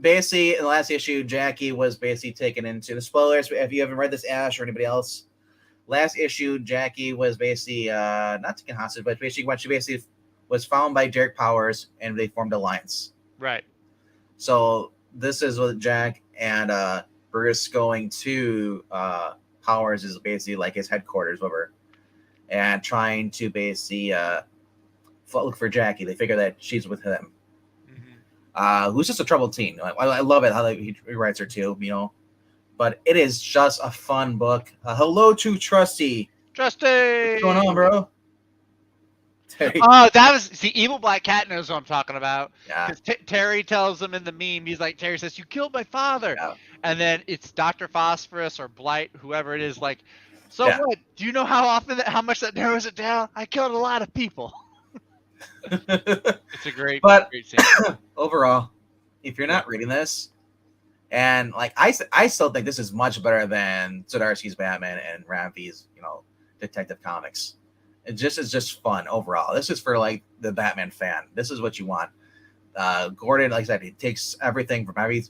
basically in the last issue, Jackie was basically taken into the spoilers. If you haven't read this, Ash or anybody else, last issue, Jackie was basically not taken hostage, but basically when she basically was found by Derek Powers and they formed an alliance. Right. So this is with Jack and Bruce going to Powers is basically like his headquarters, whatever, and trying to basically look for Jackie. They figure that she's with him. Who's just a troubled teen. I love it how he writes her too, you know. But it is just a fun book. Hello to Trusty. What's going on, bro? Terry. Oh, that was the evil black cat knows what I'm talking about. Yeah. Terry tells him in the meme, he's like, Terry says, "You killed my father," and then it's Dr. Phosphorus or Blight, whoever it is, like, so what? Do you know how much that narrows it down? I killed a lot of people. It's a great scene. Overall, if you're not reading this, and like I still think this is much better than Zdarsky's Batman and Ramfi's, Detective Comics. It's just fun overall. This is for like the Batman fan. This is what you want. Gordon, like I said, he takes everything from every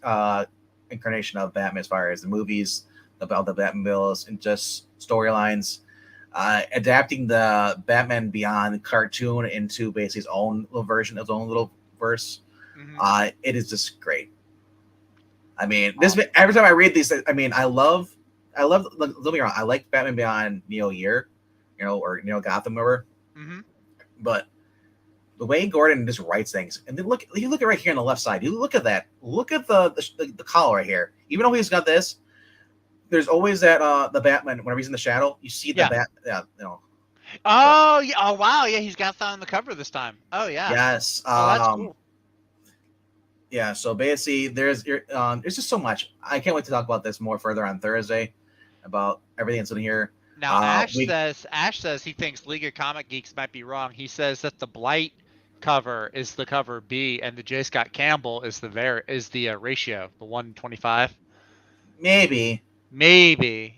incarnation of Batman as far as the movies, about the Batmobiles, and just storylines. Adapting the Batman Beyond cartoon into basically his own little version, his own little verse. It is just great. I mean, every time I read these, I mean, I love. Don't get me wrong, I like Batman Beyond Neo Year, or Gotham, whatever. But the way Gordon just writes things, and then you look at right here on the left side. You look at that. Look at the collar right here. Even though he's got this, there's always that the Batman whenever he's in the shadow. You see the bat. Oh yeah! Oh wow! Yeah, he's got that on the cover this time. Oh yeah. Yes. That's cool. Yeah. So basically, there's just so much. I can't wait to talk about this more further on Thursday about everything that's in here. Now Ash says he thinks League of Comic Geeks might be wrong. He says that the Blight cover is the cover B, and the J. Scott Campbell is the ratio, the 1:25. Maybe.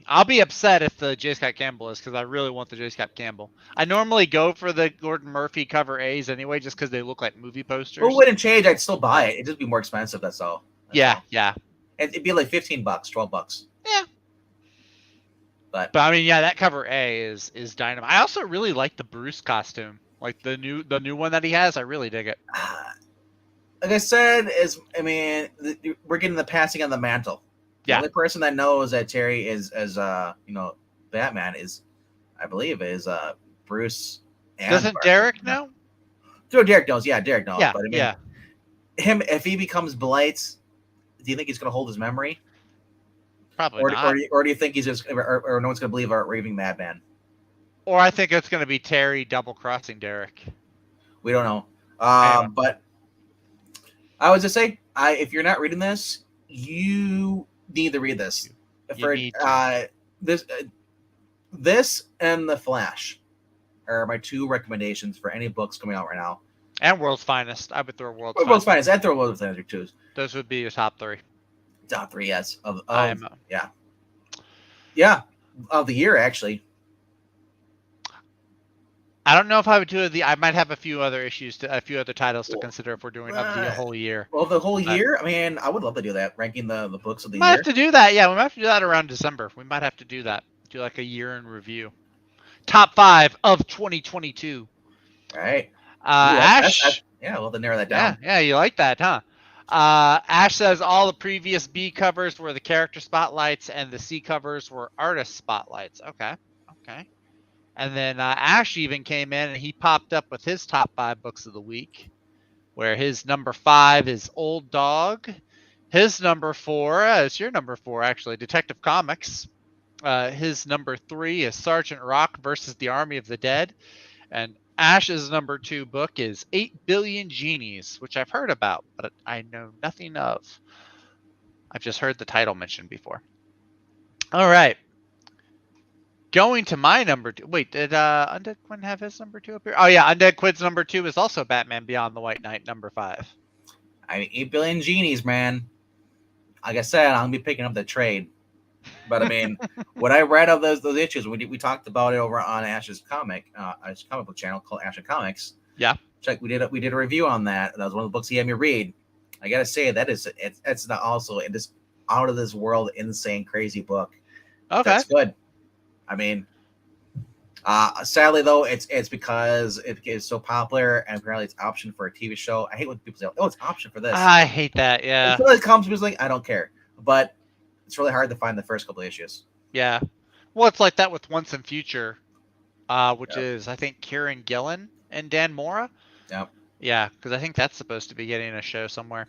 I'll be upset if the J. Scott Campbell is, because I really want the J. Scott Campbell. I normally go for the Gordon Murphy cover A's anyway, just because they look like movie posters. Well, it wouldn't change. I'd still buy it. It'd just be more expensive. That's all. Yeah. It'd be like $15, $12. Yeah. But I mean, yeah, that cover A is dynamite. I also really like the Bruce costume, like the new one that he has. I really dig it. Like I said, we're getting the passing of the mantle. The only person that knows that Terry is as Batman is, I believe, is Bruce. And doesn't Derek know? So Derek knows. Yeah, Derek knows. Yeah, but I mean, him, if he becomes Blight, do you think he's going to hold his memory? Probably not. Or do you think he's just, or no one's going to believe our raving madman? Or I think it's going to be Terry double crossing Derek. We don't know. But I would just say, if you're not reading this, you need to read this. This and The Flash are my two recommendations for any books coming out right now. And World's Finest. I would throw World's Finest. I'd throw World's Finest too. Those would be your top three. Top three, yes. Of the year, actually. I don't know if I would do it. I might have a few other titles to consider if we're doing of the whole year. Well, the whole year. I mean, I would love to do that, ranking the books of the We might year. have to do that. Yeah, we might have to do that around December. We might have to do that. Do like a year in review. Top 5 of 2022. All right. Ash. Yeah, we'll have to narrow that down. Yeah, you like that, huh? Ash says all the previous B covers were the character spotlights and the C covers were artist spotlights. Okay. And then Ash even came in and he popped up with his top 5 books of the week, where his number 5 is Old Dog. His number 4 is your number 4, actually, Detective Comics. His number 3 is Sergeant Rock versus the Army of the Dead. And Ash's number 2 book is 8 Billion Genies, which I've heard about, but I know nothing of. I've just heard the title mentioned before. All right. Going to my number 2. Wait, did Undead Quinn have his number 2 up here? Oh, yeah. Undead Quinn's number 2 is also Batman Beyond the White Knight, number 5. I mean, 8 Billion Genies, man. Like I said, I'm going to be picking up the trade. But, I mean, what I read of those issues, we talked about it over on Ash's comic book channel called Ash and Comics. Yeah. Check, we did a review on that. That was one of the books he had me read. I got to say, it's not also in this out of this world, insane, crazy book. Okay. That's good. I mean, sadly though, it's because it is so popular and apparently it's option for a TV show. I hate when people say, "Oh, it's option for this." I hate that. Yeah. Until it comes to like, I don't care, but it's really hard to find the first couple of issues. Yeah. Well, it's like that with Once and Future, which is I think Kieran Gillen and Dan Mora. Yep. Yeah, because I think that's supposed to be getting a show somewhere.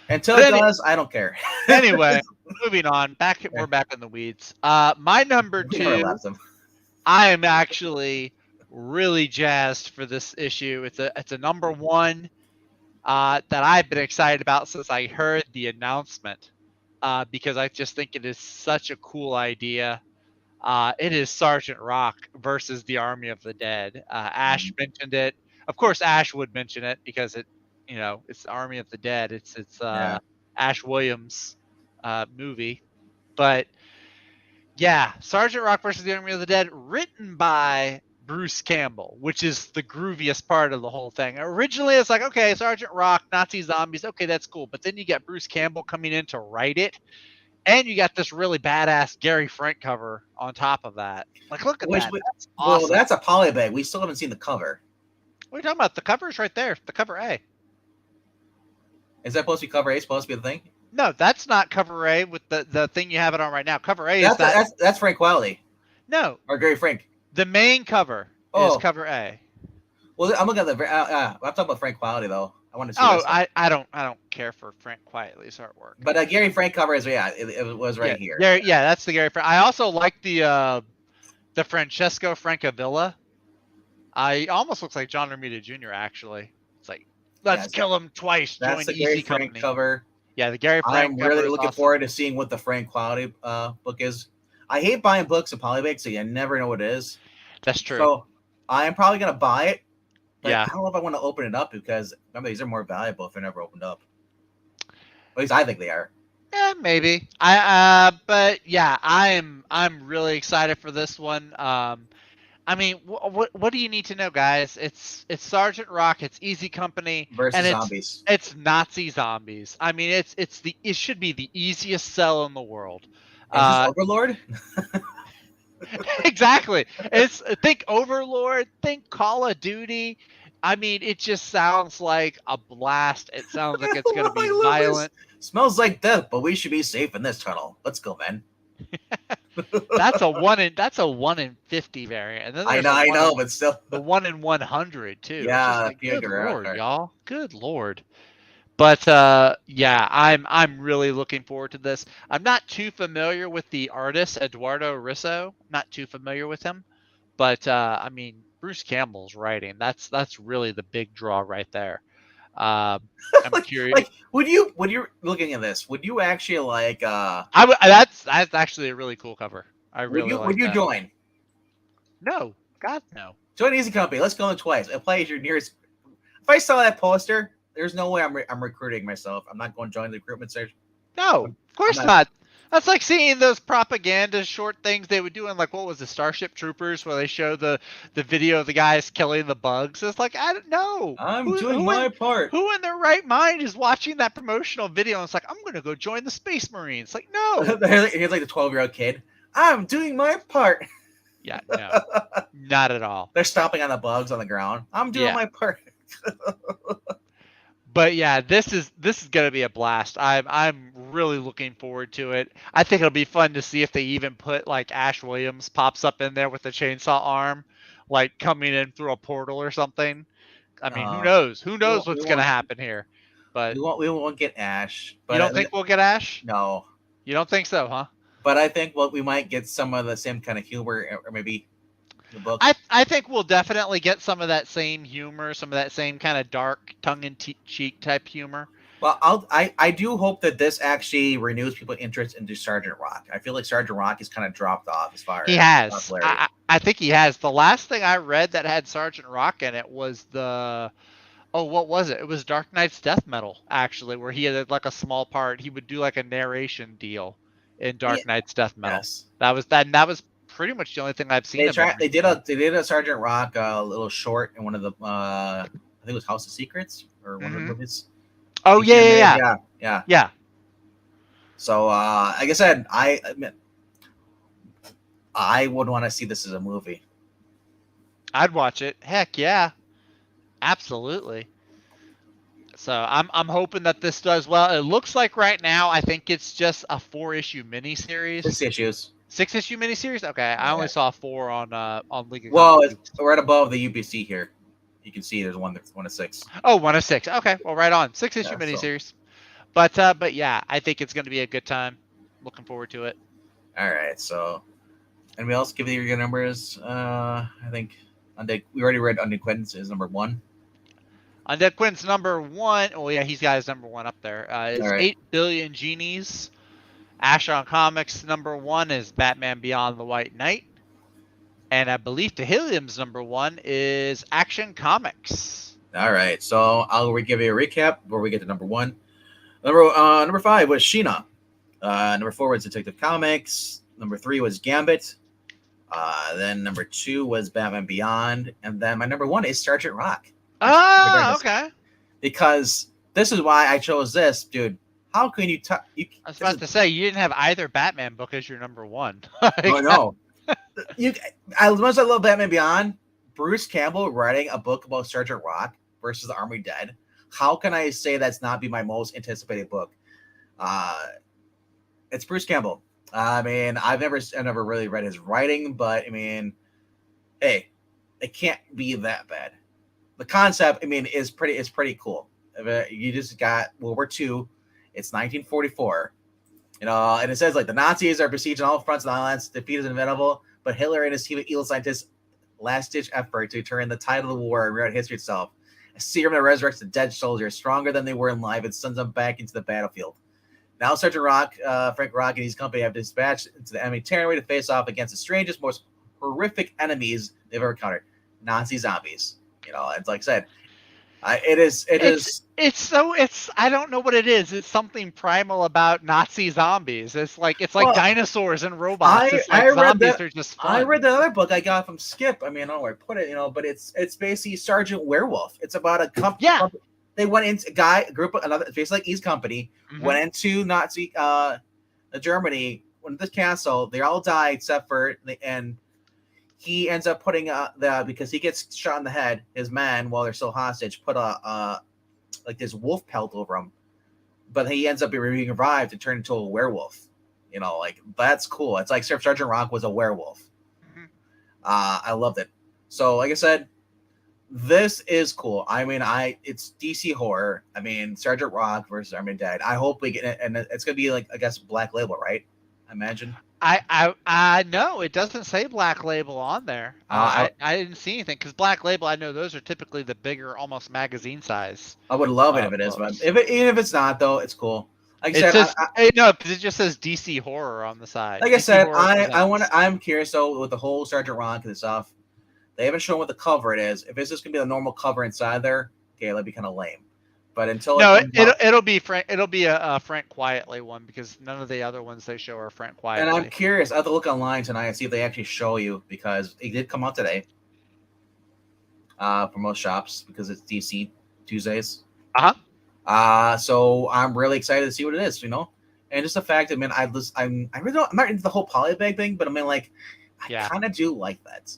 Until it does, I don't care. Anyway, moving on. We're back in the weeds. My number 2. I am actually really jazzed for this issue. It's a number 1 that I've been excited about since I heard the announcement, because I just think it is such a cool idea. It is Sergeant Rock versus the Army of the Dead. Ash mentioned it. Of course, Ash would mention it because it's the Army of the Dead. It's Ash Williams movie. But yeah, Sergeant Rock versus the Army of the Dead, written by Bruce Campbell, which is the grooviest part of the whole thing. Originally, it's like, okay, Sergeant Rock, Nazi zombies, okay, that's cool. But then you get Bruce Campbell coming in to write it, and you got this really badass Gary Frank cover on top of that. Like, look at that. That's awesome. Well, that's a polybag. We still haven't seen the cover. What are you talking about? The cover's right there. The cover A. Is that supposed to be cover A? Supposed to be the thing? No, that's not cover A with the thing you have it on right now. Cover A is that's Frank Wiley. No. Or Gary Frank. The main cover is cover A. Well, I'm looking at the. I'm talking about Frank Quality though. I want to see. Oh, I don't care for Frank Quietly's artwork. But Gary Frank cover is it was right here. Yeah, that's the Gary Frank. I also like the Francesco Francavilla. He almost looks like John Romita Jr. actually. It's like let's kill him twice. That's join the Gary Easy Frank Company. cover. Yeah, the Gary Frank. I'm really looking forward to seeing what the Frank Quality book is. I hate buying books in polybags, so you never know what it is. That's true. So I am probably gonna buy it. But yeah. I don't know if I want to open it up because remember these are more valuable if they're never opened up. At least I think they are. Yeah, maybe. But yeah, I'm really excited for this one. I mean, what do you need to know, guys? It's Sergeant Rock. It's Easy Company versus zombies. It's Nazi zombies. I mean, it should be the easiest sell in the world. Is this Overlord? Exactly. Think Overlord. Think Call of Duty. I mean, it just sounds like a blast. It sounds like it's going to be violent. Smells like death, but we should be safe in this tunnel. Let's go, man. That's a 1 in 50 variant. And then I know, but still the 1 in 100 too. Yeah, like, good Lord, y'all. Good Lord. But yeah, I'm really looking forward to this. I'm not too familiar with the artist Eduardo Risso. Not too familiar with him, but I mean Bruce Campbell's writing. That's really the big draw right there. I'm curious. Like, would you looking at this? Would you actually like? That's actually a really cool cover. I really would you join? No, God no. Join Easy Company. Let's go in twice. Apply as your nearest. If I saw that poster, there's no way I'm recruiting myself. I'm not going to join the recruitment search. No, of course not. That's like seeing those propaganda short things they would do in, like, what was the Starship Troopers, where they show the video of the guys killing the bugs. It's like, I don't know. I'm doing my part. Who in their right mind is watching that promotional video and it's like, I'm gonna go join the Space Marines? Like, no. He's like the 12-year-old kid. I'm doing my part. Yeah, no, not at all. They're stomping on the bugs on the ground. I'm doing my part. But yeah, this is gonna be a blast. I'm really looking forward to it. I think it'll be fun to see if they even put, like, Ash Williams pops up in there with the chainsaw arm, like coming in through a portal or something. I mean, who knows? Who knows what's gonna happen here? But we won't get Ash. But you don't think we'll get Ash? No. You don't think so, huh? But I think we might get some of the same kind of humor, or maybe the book. I think we'll definitely get some of that same humor, some of that same kind of dark, tongue-in-cheek type humor. Well, I do hope that this actually renews people's interest into Sergeant Rock. I feel like Sergeant Rock has kind of dropped off as far as he has. popularity. I think he has. The last thing I read that had Sergeant Rock in it was what was it? It was Dark Knight's Death Metal, actually, where he had, like, a small part. He would do, like, a narration deal in Dark Knight's Death Metal. Yes. That was pretty much the only thing I've seen. They did a Sergeant Rock little short in one of the I think it was House of Secrets or one of the movies. Oh yeah. So like I said, I admit I would want to see this as a movie. I'd watch it. Heck yeah, absolutely. So I'm hoping that this does well. It looks like right now, I think it's just a 4-issue miniseries. 6 issues. 6-issue miniseries. Okay, I only saw 4 on League of Well, Comics. it's right above the UBC here. You can see there's one of 6. Oh, 1 of 6. Okay, well, right on. 6-issue Yeah, miniseries. But yeah, I think it's going to be a good time. Looking forward to it. All right. So, anybody else give you your numbers? I think we already read Undead Quinn's is number 1. Undead Quinn's number 1. Oh yeah, he's got his number 1 up there. It's right. 8 Billion Genies. Ash on Comics number 1 is Batman Beyond the White Knight. And I believe Tehillium's number 1 is Action Comics. All right. So I'll give you a recap where we get to number 1. Number 5 was Sheena. Number 4 was Detective Comics. Number 3 was Gambit. Then number 2 was Batman Beyond. And then my number 1 is Sergeant Rock. Oh, okay. Because this is why I chose this, dude. How can you? I was about to say, you didn't have either Batman book as your number 1. Oh no. As much as I love Batman Beyond, Bruce Campbell writing a book about Sergeant Rock versus the Army Dead. How can I say that's not be my most anticipated book? It's Bruce Campbell. I mean, I've never really read his writing, but I mean, hey, it can't be that bad. The concept, I mean, is pretty cool. You just got World War II. It's 1944. And it says, like, the Nazis are besieging all fronts of the islands. Defeat is inevitable, but Hitler and his team of evil scientists last-ditch effort to turn the tide of the war and rewrite history itself. A serum that resurrects the dead soldiers stronger than they were in life and sends them back into the battlefield. Now Sergeant Rock, Frank Rock, and his company have dispatched into the enemy territory to face off against the strangest, most horrific enemies they've ever encountered: Nazi zombies. It's like I said, It's I don't know what it is. It's something primal about Nazi zombies. It's like dinosaurs and robots. Zombies are just fun. I read the other book I got from Skip. I mean, I don't know where I put it, but it's basically Sergeant Werewolf. It's about a company. Yeah. They went into basically like East Company, went into Nazi Germany, went to the castle. They all died except for and he ends up putting because he gets shot in the head. His men, while they're still hostage, put like this wolf pelt over him, but he ends up being revived and turned into a werewolf. Like, that's cool. It's like Sergeant Rock was a werewolf. I loved it. So, like I said, this is cool. I mean, it's DC horror. I mean, Sergeant Rock versus Army Dead. I hope we get it, and it's gonna be like, I guess, Black Label, right? I imagine. I know it doesn't say Black Label on there. I didn't see anything because Black Label, I know those are typically the bigger, almost magazine size. I would love it if it is, but even if it's not, though, it's cool. Like I said, no, because it just says DC horror on the side. Like I said, I'm curious though with the whole Sergeant Rock and stuff. They haven't shown what the cover it is. If it's just gonna be a normal cover inside there, okay, that'd be kind of lame. But until No, it comes out, it'll be Frank. It'll be a Frank Quietly one because none of the other ones they show are Frank and I'm Quietly. curious. I have to look online tonight and see if they actually show you because it did come out today. For most shops because it's DC Tuesdays. So I'm really excited to see what it is, and just the fact that I really don't, I'm not into the whole polybag thing, but I kind of do like that,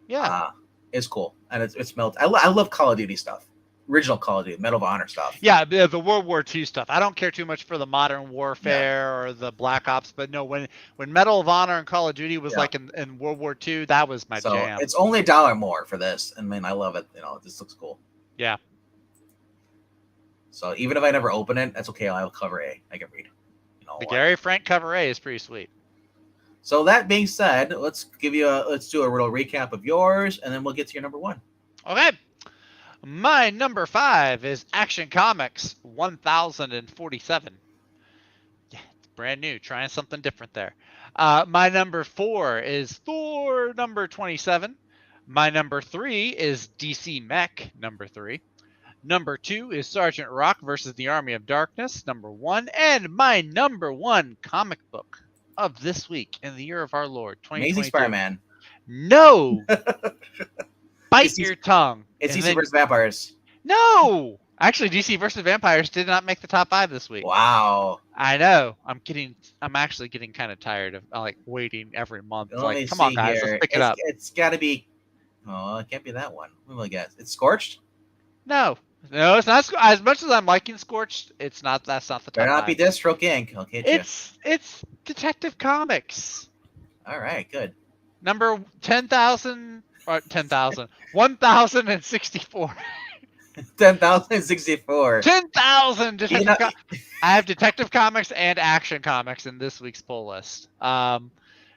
Yeah. It's cool and it's melted. I love Call of Duty stuff, original Call of Duty, Medal of Honor stuff. Yeah, the World War II stuff. I don't care too much for the Modern Warfare or the Black Ops, but no, when Medal of Honor and Call of Duty was like in World War II, that was my jam. It's only $1 more for this, and I love it. It just looks cool. Yeah. So even if I never open it, that's okay. I'll have cover A. I can read. The Gary Frank cover A is pretty sweet. So that being said, let's do a little recap of yours, and then we'll get to your number 1. Okay. My number 5 is Action Comics 1047. Yeah, it's brand new. Trying something different there. My number 4 is Thor number 27. My number 3 is DC Mech number 3. Number 2 is Sergeant Rock versus the Army of Darkness number 1. And my number 1 comic book of this week in the year of our Lord 2022. Amazing Spider-Man. No. Bite your tongue. It's DC versus Vampires. No! Actually, DC versus Vampires did not make the top 5 this week. Wow. I know. I'm actually getting kind of tired of waiting every month. Come on, guys, let's pick it up. It's got to be. Oh, it can't be that one. What do I guess? It's Scorched. No, it's not. As much as I'm liking Scorched, it's not. That's not the top. Better not be Deathstroke Inc. I'll get you. It's Detective Comics. All right, good. Number 10,000 or 10,000, 1,064. 10,064. 10,000 I have Detective Comics and Action Comics in this week's pull list.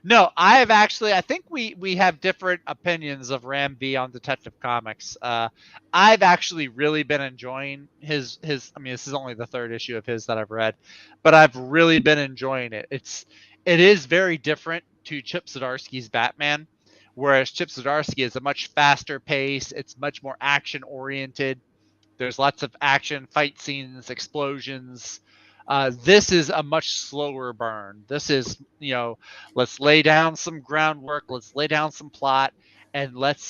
No, I think we have different opinions of Ram B on Detective Comics. I've actually really been enjoying his this is only the 3rd issue of his that I've read, but I've really been enjoying it. It is very different to Chip Zdarsky's Batman, whereas Chip Zdarsky is a much faster pace. It's much more action oriented. There's lots of action, fight scenes, explosions. This is a much slower burn. This is, let's lay down some groundwork, let's lay down some plot, and let's,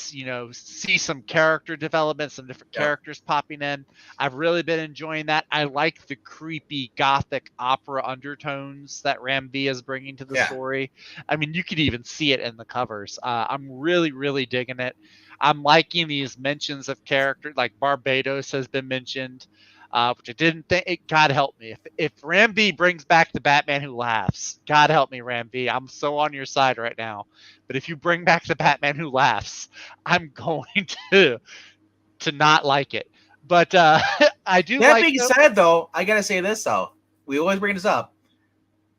see some character development, some different characters popping in. I've really been enjoying that. I like the creepy gothic opera undertones that Ram V is bringing to the story. You could even see it in the covers. I'm really, really digging it. I'm liking these mentions of characters, like Barbados has been mentioned. Which I didn't think. God help me. If Ram B brings back the Batman Who Laughs, God help me, Ram B. I'm so on your side right now. But if you bring back the Batman Who Laughs, I'm going to not like it. But I do. That being said, though, I gotta say this though. We always bring this up.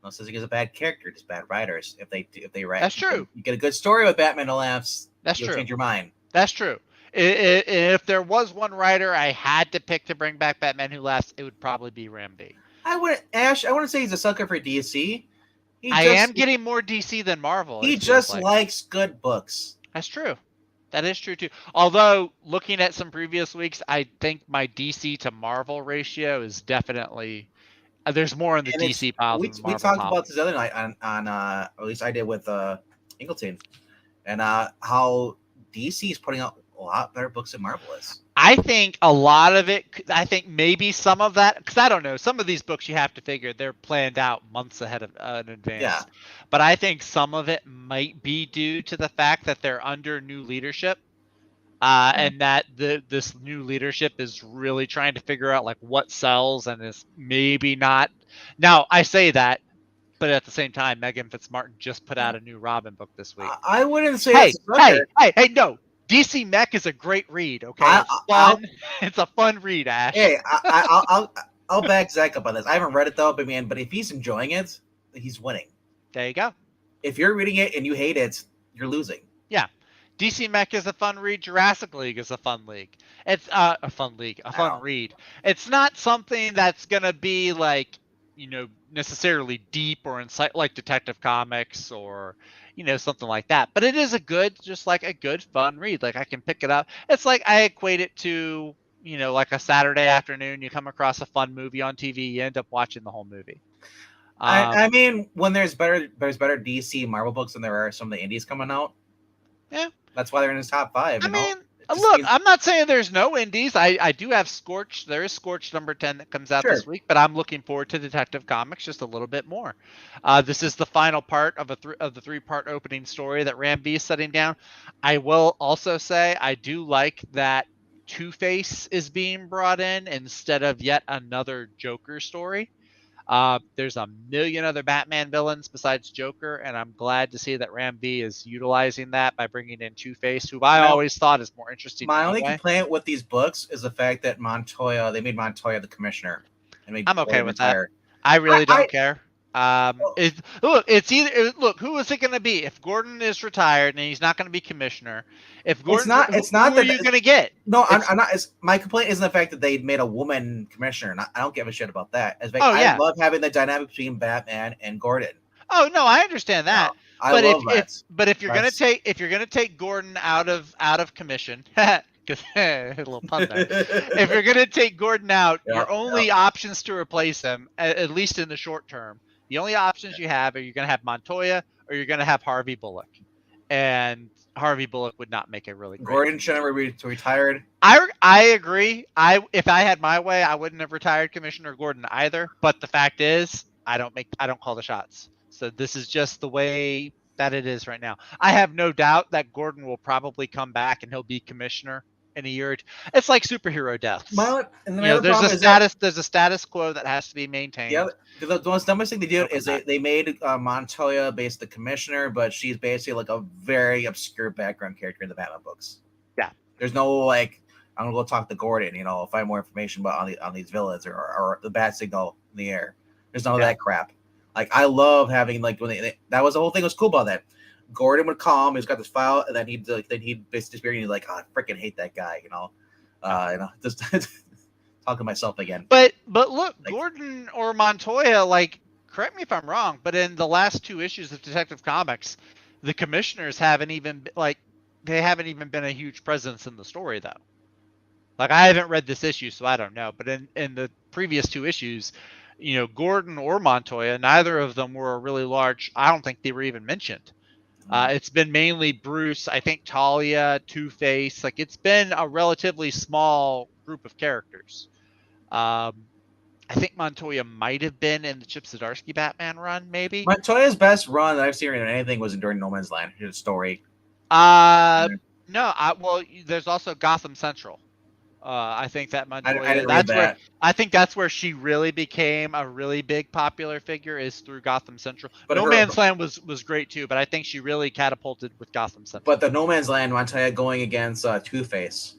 No such thing as a bad character, just bad writers. If they write, that's true. You get a good story with Batman Who Laughs. That's you'll true. Change your mind. That's true. If there was one writer I had to pick to bring back Batman Who Laughs, it would probably be Ram B. I wouldn't say he's a sucker for DC. I am getting more DC than Marvel. He just likes good books. That's true. That is true too. Although looking at some previous weeks, I think my DC to Marvel ratio is definitely there's more in the DC pile than the Marvel. We talked about this the other night on at least I did with Ingleton, and how DC is putting out a lot better books than Marvel is. I think a lot of it, I think maybe some of that, because I don't know, some of these books you have to figure they're planned out months ahead of in advance. Yeah. But I think some of it might be due to the fact that they're under new leadership, and that this new leadership is really trying to figure out like what sells and is maybe not. Now I say that, but at the same time, Megan Fitzmartin just put out a new Robin book this week. I wouldn't say. Hey, no. DC Mech is a great read. Okay, it's fun. It's a fun read, Ash. Hey, I'll back Zach up on this. I haven't read it though, but if he's enjoying it, he's winning. There you go. If you're reading it and you hate it, you're losing. Yeah, DC Mech is a fun read. Jurassic League is a fun league. It's a fun read. It's not something that's gonna be like necessarily deep or insight like Detective Comics or something like that. But it is just like a good fun read. Like I can pick it up. It's like I equate it to like a Saturday afternoon, you come across a fun movie on TV, you end up watching the whole movie. I mean, when there's better DC Marvel books than there are some of the indies coming out. Yeah, that's why they're in his top 5. I mean, look, I'm not saying there's no indies. I do have Scorch. There is Scorch #10 that comes out this week, but I'm looking forward to Detective Comics just a little bit more. This is the final part of the 3-part opening story that Ram V is setting down. I will also say I do like that Two-Face is being brought in instead of yet another Joker story. There's a million other Batman villains besides Joker, and I'm glad to see that Ram V is utilizing that by bringing in Two-Face, who I always thought is more interesting. My only complaint with these books is the fact that they made Montoya the commissioner. I'm okay with that. I really don't care. Who is it going to be? If Gordon is retired and he's not going to be commissioner, if Gordon, who are you going to get? No, I'm not. My complaint isn't the fact that they made a woman commissioner. I don't give a shit about that. I love having the dynamic between Batman and Gordon. Oh no, I understand that. I love that. But if you're going to take Gordon out of commission. A little pun there. If you're going to take Gordon out, your only options to replace him, at least in the short term, the only options you have are you're going to have Montoya or you're going to have Harvey Bullock. And Harvey Bullock would not make a really great Gordon should never be retired. I agree. If I had my way, I wouldn't have retired Commissioner Gordon either. But the fact is, I don't call the shots. So this is just the way that it is right now. I have no doubt that Gordon will probably come back and he'll be commissioner in a year or two. It's like superhero deaths. There's a status quo that has to be maintained. Yeah, the most dumbest thing they did is they made Montoya basically the commissioner, but she's basically like a very obscure background character in the Batman books. Yeah, there's no I'm gonna go talk to Gordon, find more information about on these villains or the bat signal in the air. There's none of that crap. I love having when that was the whole thing was cool about that. Gordon would call him. He's got this file, and then he'd basically disappear. And he's like, "Oh, I freaking hate that guy," just talking to myself again. But look, Gordon or Montoya, correct me if I'm wrong, but in the last 2 issues of Detective Comics, the commissioners haven't even been a huge presence in the story though. I haven't read this issue, so I don't know. But in the previous 2 issues, Gordon or Montoya, neither of them were a really large. I don't think they were even mentioned. It's been mainly Bruce, I think Talia, Two-Face. It's been a relatively small group of characters. I think Montoya might have been in the Chip Zdarsky Batman run, maybe. Montoya's best run that I've seen in anything was during No Man's Land, his story. No, there's also Gotham Central. I think that Montoya. I think that's where she really became a really big popular figure is through Gotham Central. But No Man's Land was great too, but I think she really catapulted with Gotham Central. But the No Man's Land Montoya going against Two-Face.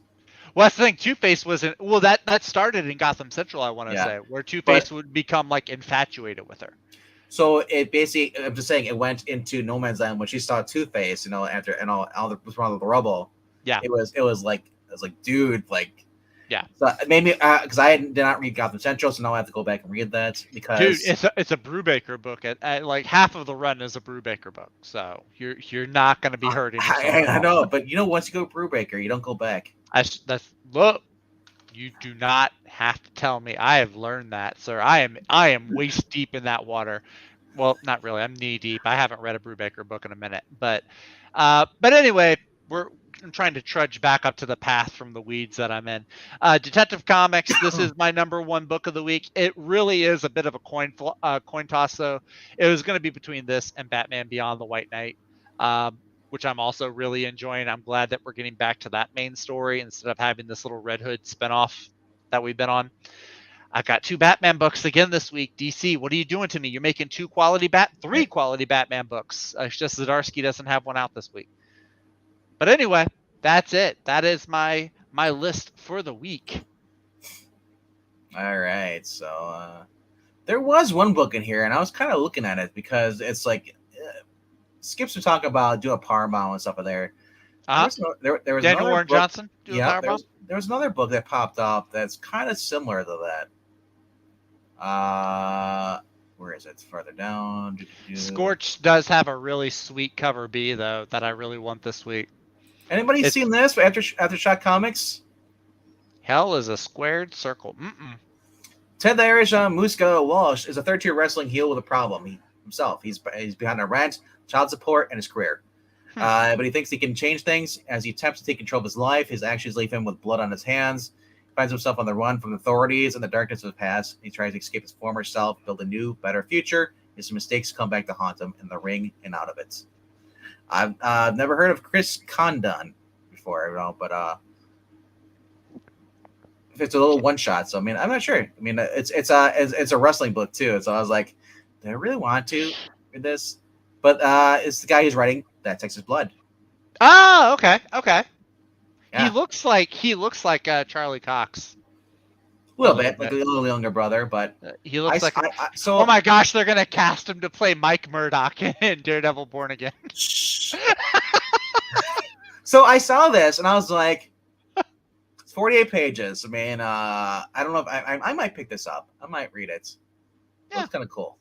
Well, I think Two-Face wasn't. Well, that started in Gotham Central. I want to say where Two-Face would become infatuated with her. So it basically, I'm just saying, it went into No Man's Land when she saw Two-Face, after all the rubble. Yeah, it was like, dude, yeah. So maybe because I did not read Gotham Central, so now I have to go back and read that because it's a Brubaker book. At half of the run is a Brubaker book, so you're not going to be hurting. I know, but once you go Brubaker, you don't go back. Look, you do not have to tell me. I have learned that, sir. I am waist deep in that water. Well, not really. I'm knee deep. I haven't read a Brubaker book in a minute, but anyway, I'm trying to trudge back up to the path from the weeds that I'm in. Detective Comics, this is my #1 book of the week. It really is a bit of a coin toss, though. It was going to be between this and Batman Beyond the White Knight, which I'm also really enjoying. I'm glad that we're getting back to that main story instead of having this little Red Hood spinoff that we've been on. I've got 2 Batman books again this week. DC, what are you doing to me? You're making 3 quality Batman books. It's just Zdarsky doesn't have one out this week. But anyway, that's it. That is my list for the week. All right. So there was one book in here, and I was kind of looking at it because it's Skips were talking about doing a power bomb and stuff in there. There was Daniel Warren Johnson doing a power bomb? There was another book that popped up that's kind of similar to that. Where is it? It's further down. Scorch does have a really sweet cover B, though, that I really want this week. Anybody seen this after Aftershock Comics? Hell is a squared circle. Mm-mm. Ted the Irishman Muska Walsh is a third-tier wrestling heel with a problem. He's behind a rent, child support, and his career. But he thinks he can change things. As he attempts to take control of his life, his actions leave him with blood on his hands. He finds himself on the run from the authorities and the darkness of his past. He tries to escape his former self, build a new, better future. His mistakes come back to haunt him in the ring and out of it. I've never heard of Chris Condon before, but if it's a little one shot, so I mean, I'm not sure. I mean, it's a wrestling book too, so I was like, do I really want to read this? But it's the guy who's writing That Texas Blood. Oh, okay. Yeah. He looks like Charlie Cox. A little bit, like a little younger brother, but he looks like. So, oh my gosh, they're gonna cast him to play Mike Murdoch in Daredevil Born Again. So I saw this and I was like, it's 48 pages. I mean, I don't know if I might pick this up. I might read it. Yeah. It's kind of cool.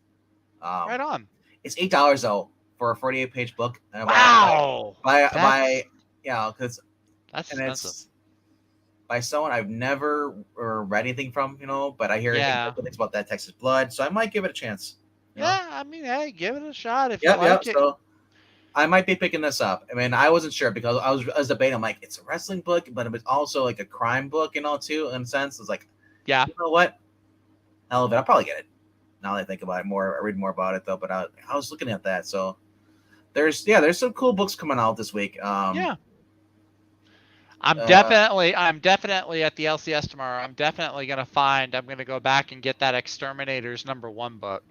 Right on. It's $8 though for a 48-page book. Wow. Because that's and expensive. it's by someone I've never read anything from, but I hear things about That Texas Blood, so I might give it a chance. Yeah, I mean, hey, give it a shot if you like it. So I might be picking this up. I mean, I wasn't sure because I was debating. I'm like, it's a wrestling book, but it's also like a crime book, too, in a sense. It's like, yeah, you know what? Hell of it. I'll probably get it. Now that I think about it more, I read more about it though. But I was looking at that, so there's some cool books coming out this week. I'm definitely at the LCS tomorrow. I'm gonna go back and get that Exterminators #1 book.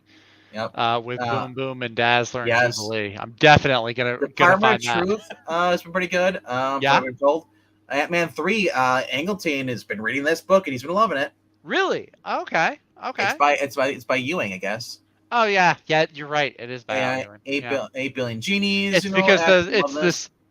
Yep. With Boom Boom and Dazzler and Jubilee. I'm definitely gonna find that. Truth has been pretty good. I've told. Ant-Man 3, Angleton has been reading this book and he's been loving it. Really? Okay. It's by Ewing, I guess. Oh yeah, you're right. It is by Ewing. 8 billion genies. It's because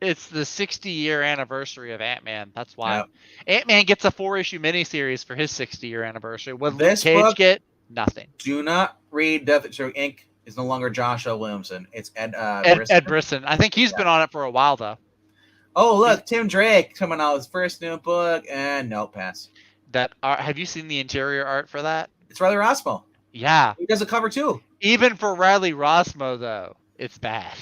it's the 60-year anniversary of Ant-Man. That's why. Yep. Ant-Man gets a 4-issue miniseries for his 60-year anniversary. What Luke Cage get? Nothing. Do not read Death Stroke Inc. It's no longer Joshua Williamson. It's Ed Brisson. I think he's been on it for a while though. Oh look, Tim Drake coming out with his first new book, and no pass. Have you seen the interior art for that? It's Riley Rossmo. Yeah, he does a cover too. Even for Riley Rossmo though, it's bad.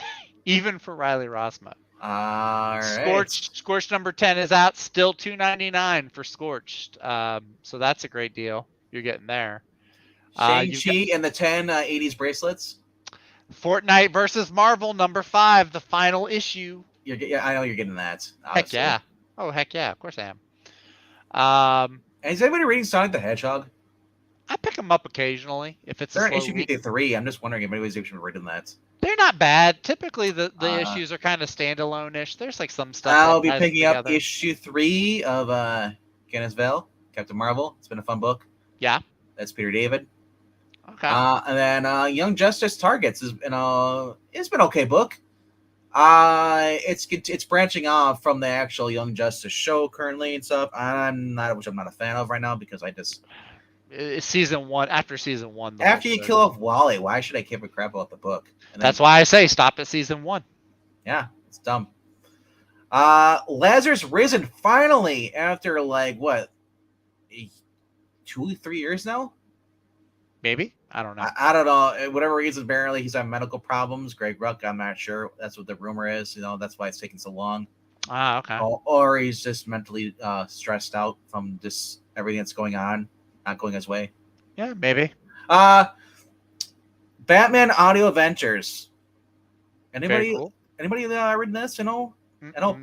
Even for Riley Rossmo. All right. Scorched #10 is out, still $2.99 for Scorched. So that's a great deal you're getting there. Shang-Chi and the 10 80s bracelets. Fortnite versus Marvel #5, the final issue. I know you're getting that. Heck Obviously. yeah. Oh, heck yeah. Of course I am. Is anybody reading Sonic the Hedgehog? I pick them up occasionally if it's They're in issue 53. I'm just wondering if anybody's actually reading that. They're not bad. Typically, the issues are kind of standalone-ish. There's like some stuff. I'll be picking up issue 3 of Kenneth Vale, Captain Marvel. It's been a fun book. Yeah. That's Peter David. Okay. And then Young Justice Targets is it's been an okay book. It's branching off from the actual Young Justice show currently and stuff. Which I'm not a fan of right now because I just. It's season 1. After season 1. After you kill off Wally, why should I give a crap about the book? That's why I say stop at season 1. Yeah, it's dumb. Lazarus Risen finally after 2-3 years now. Maybe. I don't know. I don't know. Whatever reason, apparently he's having medical problems. Greg Ruck, I'm not sure. That's what the rumor is. That's why it's taking so long. Okay. Or he's just mentally stressed out from just everything that's going on, not going his way. Yeah, maybe. Batman Audio Adventures. Anybody? Cool. Anybody reading this? I know.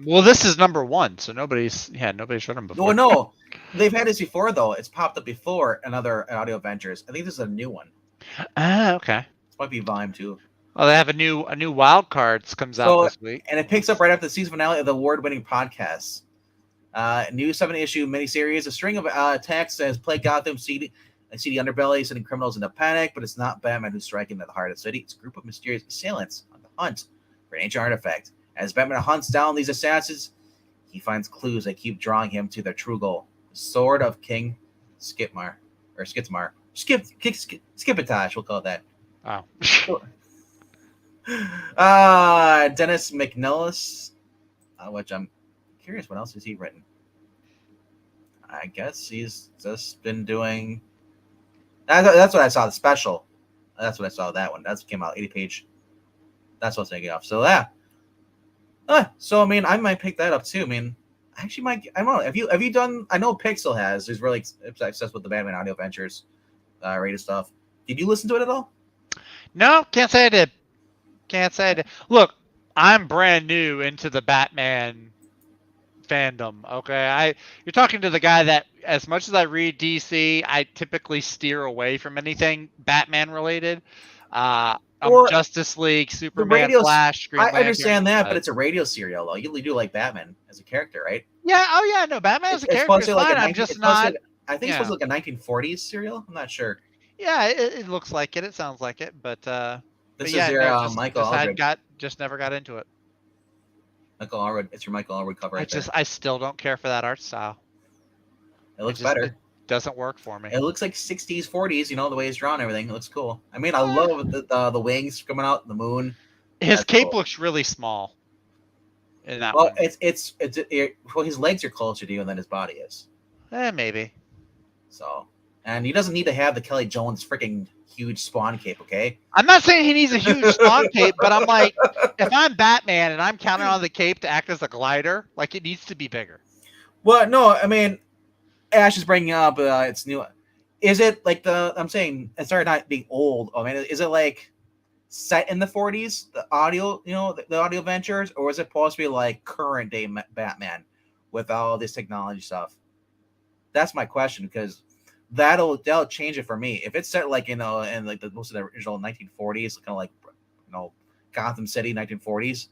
Well, this is #1, so nobody's read them before. No, they've had this before though. It's popped up before another Audio Adventures. I think this is a new one. Okay. This might be volume 2. Oh, they have a new Wild Cards comes out this week, and it picks up right after the season finale of the award-winning podcast. New 7-issue miniseries. A string of attacks has plagued Gotham City. The underbelly, sending criminals into panic, but it's not Batman who's striking at the heart of the city. It's a group of mysterious assailants on the hunt for an ancient artifact. As Batman hunts down these assassins, he finds clues that keep drawing him to their true goal: the Sword of King Skipmar. Skipitage, we'll call it that. Wow. Dennis McNellis, which I'm curious, what else has he written? I guess he's just been doing. That's what I saw. The special. That's what I saw. That one. That came out 80 page. That's what's taking off. So yeah. So I mean, I might pick that up too. I mean, I actually might. I don't know. Have you done? I know Pixel has. Who's really obsessed with the Batman Audio Adventures, rated stuff. Did you listen to it at all? No, can't say I did. Can't say I did. Look, I'm brand new into the Batman fandom. Okay, you're talking to the guy that, as much as I read DC, I typically steer away from anything Batman related. Well, Justice League, the Superman, radio. Flash, Green I Lantern. understand that, but it's a radio serial though. You do like Batman as a character, right? Yeah. Oh yeah. No, Batman as a character supposed is to like fine. a I'm 19, just not. I think it's supposed to like a 1940s serial. I'm not sure. Yeah, it looks like it. It sounds like it, but This yeah, is your no, Michael Allred. Just never got into it. Michael Allred. It's your Michael Allred cover. I still don't care for that art style. It looks better. It doesn't work for me. It looks like 60s, 40s. You know the way it's drawn, and everything. It looks cool. I mean, I love the wings coming out, the moon. His cape looks really small. In that well, one. Well, his legs are closer to you than his body is. Maybe. So, and he doesn't need to have the Kelly Jones freaking huge Spawn cape, okay? I'm not saying he needs a huge Spawn cape, but I'm like, if I'm Batman and I'm counting on the cape to act as a glider, like it needs to be bigger. Well, no, I mean, Ash is bringing up it's new. Is it like I'm saying, it started not being old. I mean, is it like set in the 40s, the audio, the audio ventures, or is it supposed to be like current day Batman with all this technology stuff? That's my question, because that'll change it for me. If it's set like in like most of the original 1940s, kind of like Gotham City 1940s,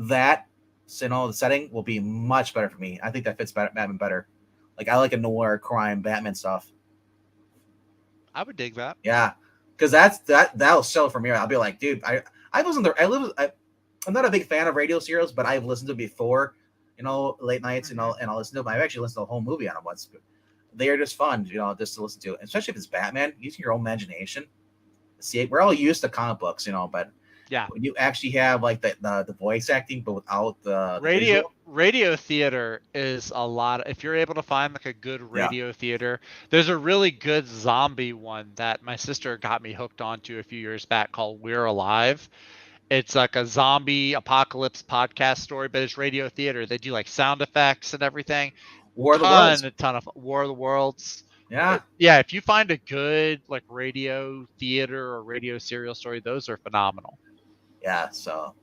that the setting will be much better for me. I think that fits Batman better. Like, I like a noir crime Batman stuff. I would dig that. Yeah, because that'll sell for me. I'll be like, dude, I listened to I'm not a big fan of radio serials, but I've listened to it before, late nights, and I'll listen to them. I've actually listened to the whole movie on them once. They are just fun, just to listen to, especially if it's Batman, using your own imagination. See, we're all used to comic books, but yeah, when you actually have like the voice acting, but without the radio theater is a lot. If you're able to find like a good radio theater, there's a really good zombie one that my sister got me hooked onto a few years back called We're Alive. It's like a zombie apocalypse podcast story, but it's radio theater. They do like sound effects and everything. War of the Worlds. A ton of War of the Worlds. Yeah. Yeah, if you find a good like radio theater or radio serial story, those are phenomenal. Yeah, so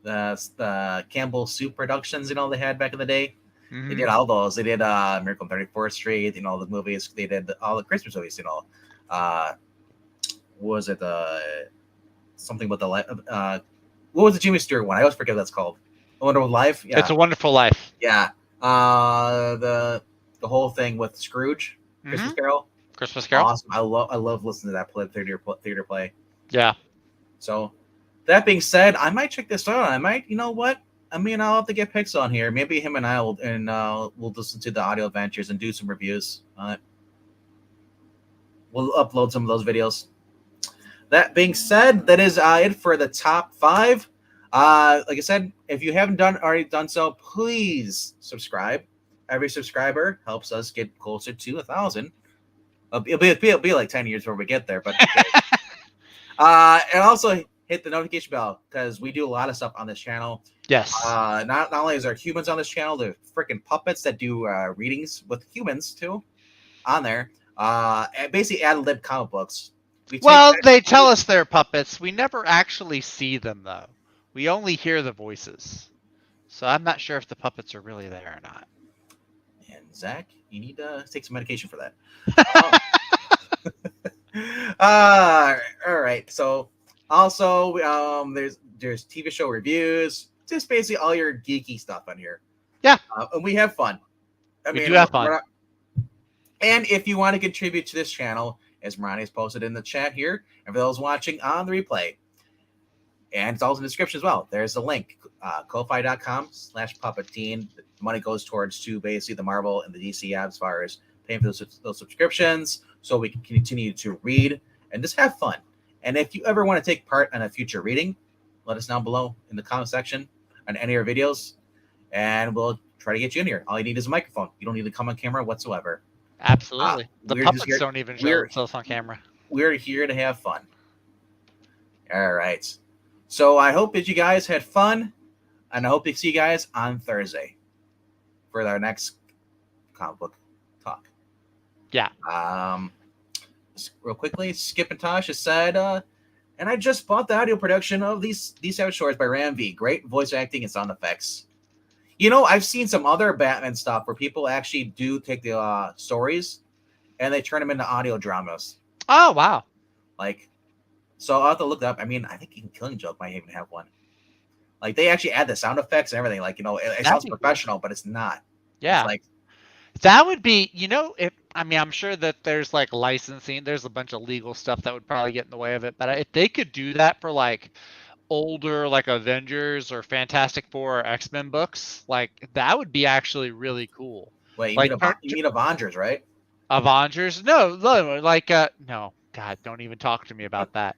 the Campbell Soup Productions, they had back in the day. Mm-hmm. They did all those. They did Miracle on 34th Street, the movies. They did all the Christmas movies, what was it? Something with the life. What was the Jimmy Stewart one? I always forget what that's called. A Wonderful Life. Yeah. It's a Wonderful Life. Yeah. The whole thing with Scrooge, Christmas Carol. Christmas Carol. Awesome. I love listening to that theater play. Yeah. So, that being said, I might check this out. I might, what? I mean, I'll have to get Pix on here. Maybe him and I we'll listen to the audio adventures and do some reviews on it. We'll upload some of those videos. That being said, that is it for the top 5. Like I said, if you haven't already done so, please subscribe. Every subscriber helps us get closer to 1,000. It'll be like 10 years before we get there, but and also hit the notification bell, because we do a lot of stuff on this channel. Yes. Not only is there humans on this channel, there are freaking puppets that do readings with humans too on there. And basically ad lib comic books. They tell us they're puppets. We never actually see them though. We only hear the voices. So I'm not sure if the puppets are really there or not. And Zach, you need to take some medication for that. All right. So also, there's TV show reviews, just basically all your geeky stuff on here. Yeah, and we have fun. We do have fun. And if you want to contribute to this channel, as Marani has posted in the chat here, and for those watching on the replay, and it's also in the description as well, there's a link, ko-fi.com/puppetteen. The money goes towards basically the Marvel and the DC ads, as far as paying for those subscriptions, so we can continue to read and just have fun. And if you ever want to take part in a future reading, let us know below in the comment section on any of our videos, and we'll try to get you in here. All you need is a microphone. You don't need to come on camera whatsoever. Absolutely. The we're just puppets here- don't even show we're- themselves on camera. We're here to have fun. All right. So I hope that you guys had fun, and I hope to see you guys on Thursday for our next comic book talk. Yeah. Real quickly, Skip and Tosh has said, and I just bought the audio production of These Savage Shores by Ram V. Great voice acting and sound effects. You know, I've seen some other Batman stuff where people actually do take the stories and they turn them into audio dramas. Oh, wow. Like, so I'll have to look it up. I mean, I think even Killing Joke might even have one. Like, they actually add the sound effects and everything. Like, you know, it sounds professional, but it's not. Yeah. It's like, that would be, you know, I'm sure that there's like licensing, there's a bunch of legal stuff that would probably get in the way of it. But if they could do that for like older, like Avengers or Fantastic Four or X-Men books, like that would be actually really cool. wait, like, you mean Avengers, right? Avengers? No, like, no, God, don't even talk to me about that.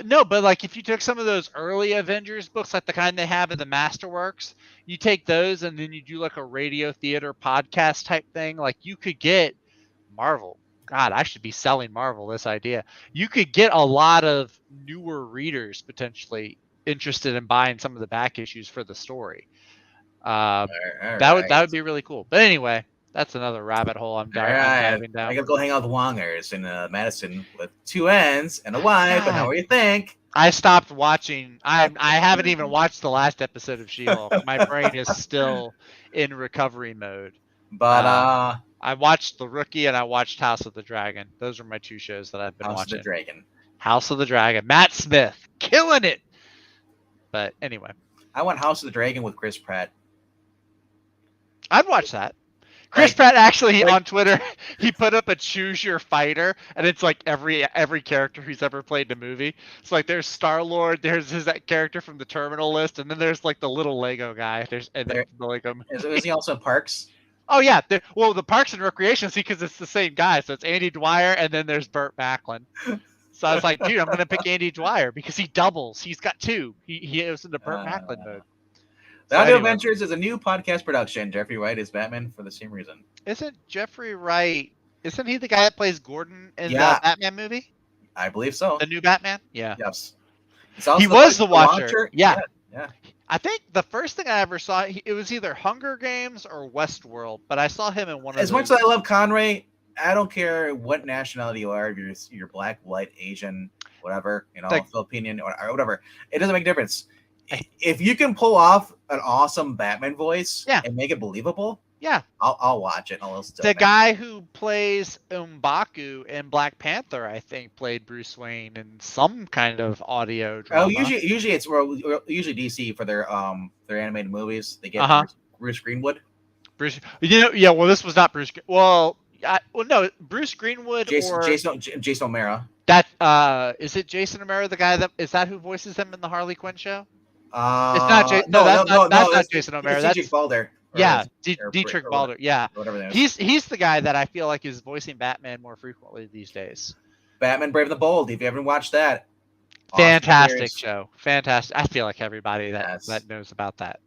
No, but like if you took some of those early Avengers books, like the kind they have in the Masterworks, you take those and then you do like a radio theater podcast type thing, like you could get Marvel. God, I should be selling Marvel this idea. You could get a lot of newer readers potentially interested in buying some of the back issues for the story. That would be really cool. But anyway, that's another rabbit hole I'm diving down. I gotta go hang out with Wongers in Madison with 2 N's and a Y. But how do you think? I stopped watching. I haven't even watched the last episode of She-Hulk. My brain is still in recovery mode. But I watched The Rookie and I watched House of the Dragon. Those are my 2 shows that I've been watching. House of the Dragon. House of the Dragon. Matt Smith killing it. But anyway, I want House of the Dragon with Chris Pratt. I'd watch that. Chris Pratt actually on Twitter, he put up a choose your fighter, and it's like every character he's ever played in a movie. It's like there's Star-Lord, there's that character from the Terminal List, and then there's like the little Lego guy. Is he also in Parks? Oh yeah, the Parks and Recreation, see, because it's the same guy. So it's Andy Dwyer, and then there's Burt Backlund. So I was like, dude, I'm gonna pick Andy Dwyer because he doubles. He's got 2. He was in the Burt Backlund mode. The Audio Adventures is a new podcast production. Jeffrey Wright is Batman for the same reason. Isn't Jeffrey Wright? Isn't he the guy that plays Gordon in the Batman movie? I believe so. The new Batman? Yeah. Yes. He was the Watcher. Yeah. Yeah. I think the first thing I ever saw, it was either Hunger Games or Westworld, but I saw him in one of those. As much as I love Conray, I don't care what nationality you are. If you're black, white, Asian, whatever, Filipino or whatever. It doesn't make a difference. If you can pull off an awesome Batman voice and make it believable, I'll watch it. The guy who plays M'Baku in Black Panther, I think, played Bruce Wayne in some kind of audio drama. Oh, usually it's usually DC for their animated movies. They get Bruce Greenwood. Well, this was not Bruce. No, Bruce Greenwood Jason O'Mara. That is it. Jason O'Mara, the guy is that who voices him in the Harley Quinn show? It's not. That's not Jason O'Mara. That's Dietrich Balder. Dietrich Balder. Yeah, he's the guy that I feel like is voicing Batman more frequently these days. Batman: Brave and the Bold. If you haven't watched that, fantastic show. Fantastic. I feel like everybody that knows about that.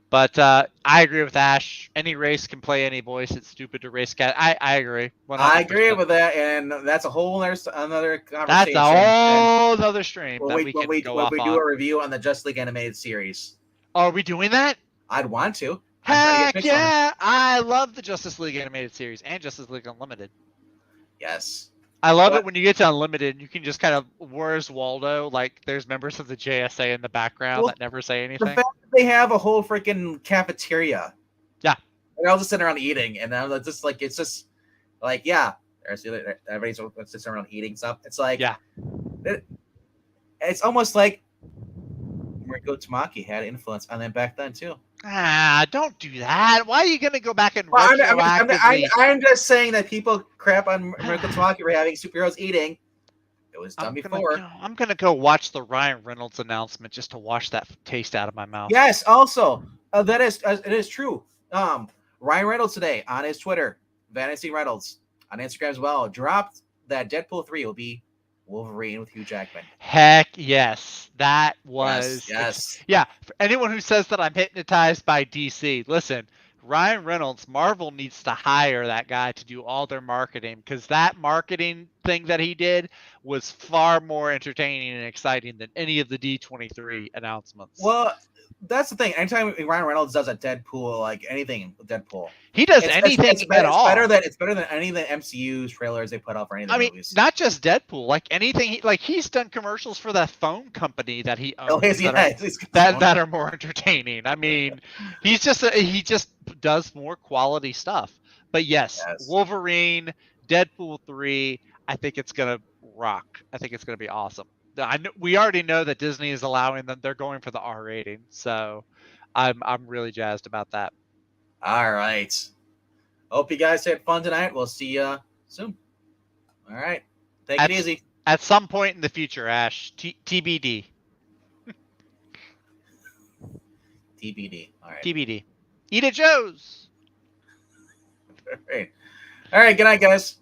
But I agree with Ash. Any race can play any voice. It's stupid to race cat. I agree. 100%. I agree with that, and that's a whole another conversation. That's a whole other stream when we do a review on the Justice League animated series. Are we doing that? I'd want to. Heck yeah! I love the Justice League animated series and Justice League Unlimited. Yes. I love it when you get to Unlimited and you can just kind of, where's Waldo? Like, there's members of the JSA in the background that never say anything. The fact that they have a whole freaking cafeteria. Yeah. They're all just sitting around eating, and then it's just like, everybody's sitting around eating stuff. It's like, it's almost like Mariko Tamaki had influence on them back then, too. Don't do that. Why are you going to go back and I'm just saying that people crap on Mariko Tamaki for having superheroes eating. It was done before. I'm going to go watch the Ryan Reynolds announcement just to wash that taste out of my mouth. Yes, also, it is true. Ryan Reynolds today on his Twitter, Vanity Reynolds, on Instagram as well, dropped that Deadpool 3 will be Wolverine with Hugh Jackman. Heck yes. That was yes. Yeah. For anyone who says that I'm hypnotized by DC, listen, Ryan Reynolds, Marvel needs to hire that guy to do all their marketing, because that marketing thing that he did was far more entertaining and exciting than any of the D23 announcements. Well, that's the thing. Anytime Ryan Reynolds does a Deadpool, like anything with Deadpool, he does anything at all. It's better than any of the MCU trailers they put out for any of the movies. Not just Deadpool, like anything. Like he's done commercials for that phone company that he owns that are more entertaining. I mean, he just does more quality stuff. But yes, Wolverine, Deadpool 3. I think it's gonna rock. I think it's gonna be awesome. We already know that Disney is allowing them. They're going for the R rating, so I'm really jazzed about that. All right. Hope you guys had fun tonight. We'll see you soon. All right. Take it easy. At some point in the future, Ash. TBD. TBD. All right. TBD. Eat at Joe's. All right. All right. Good night, guys.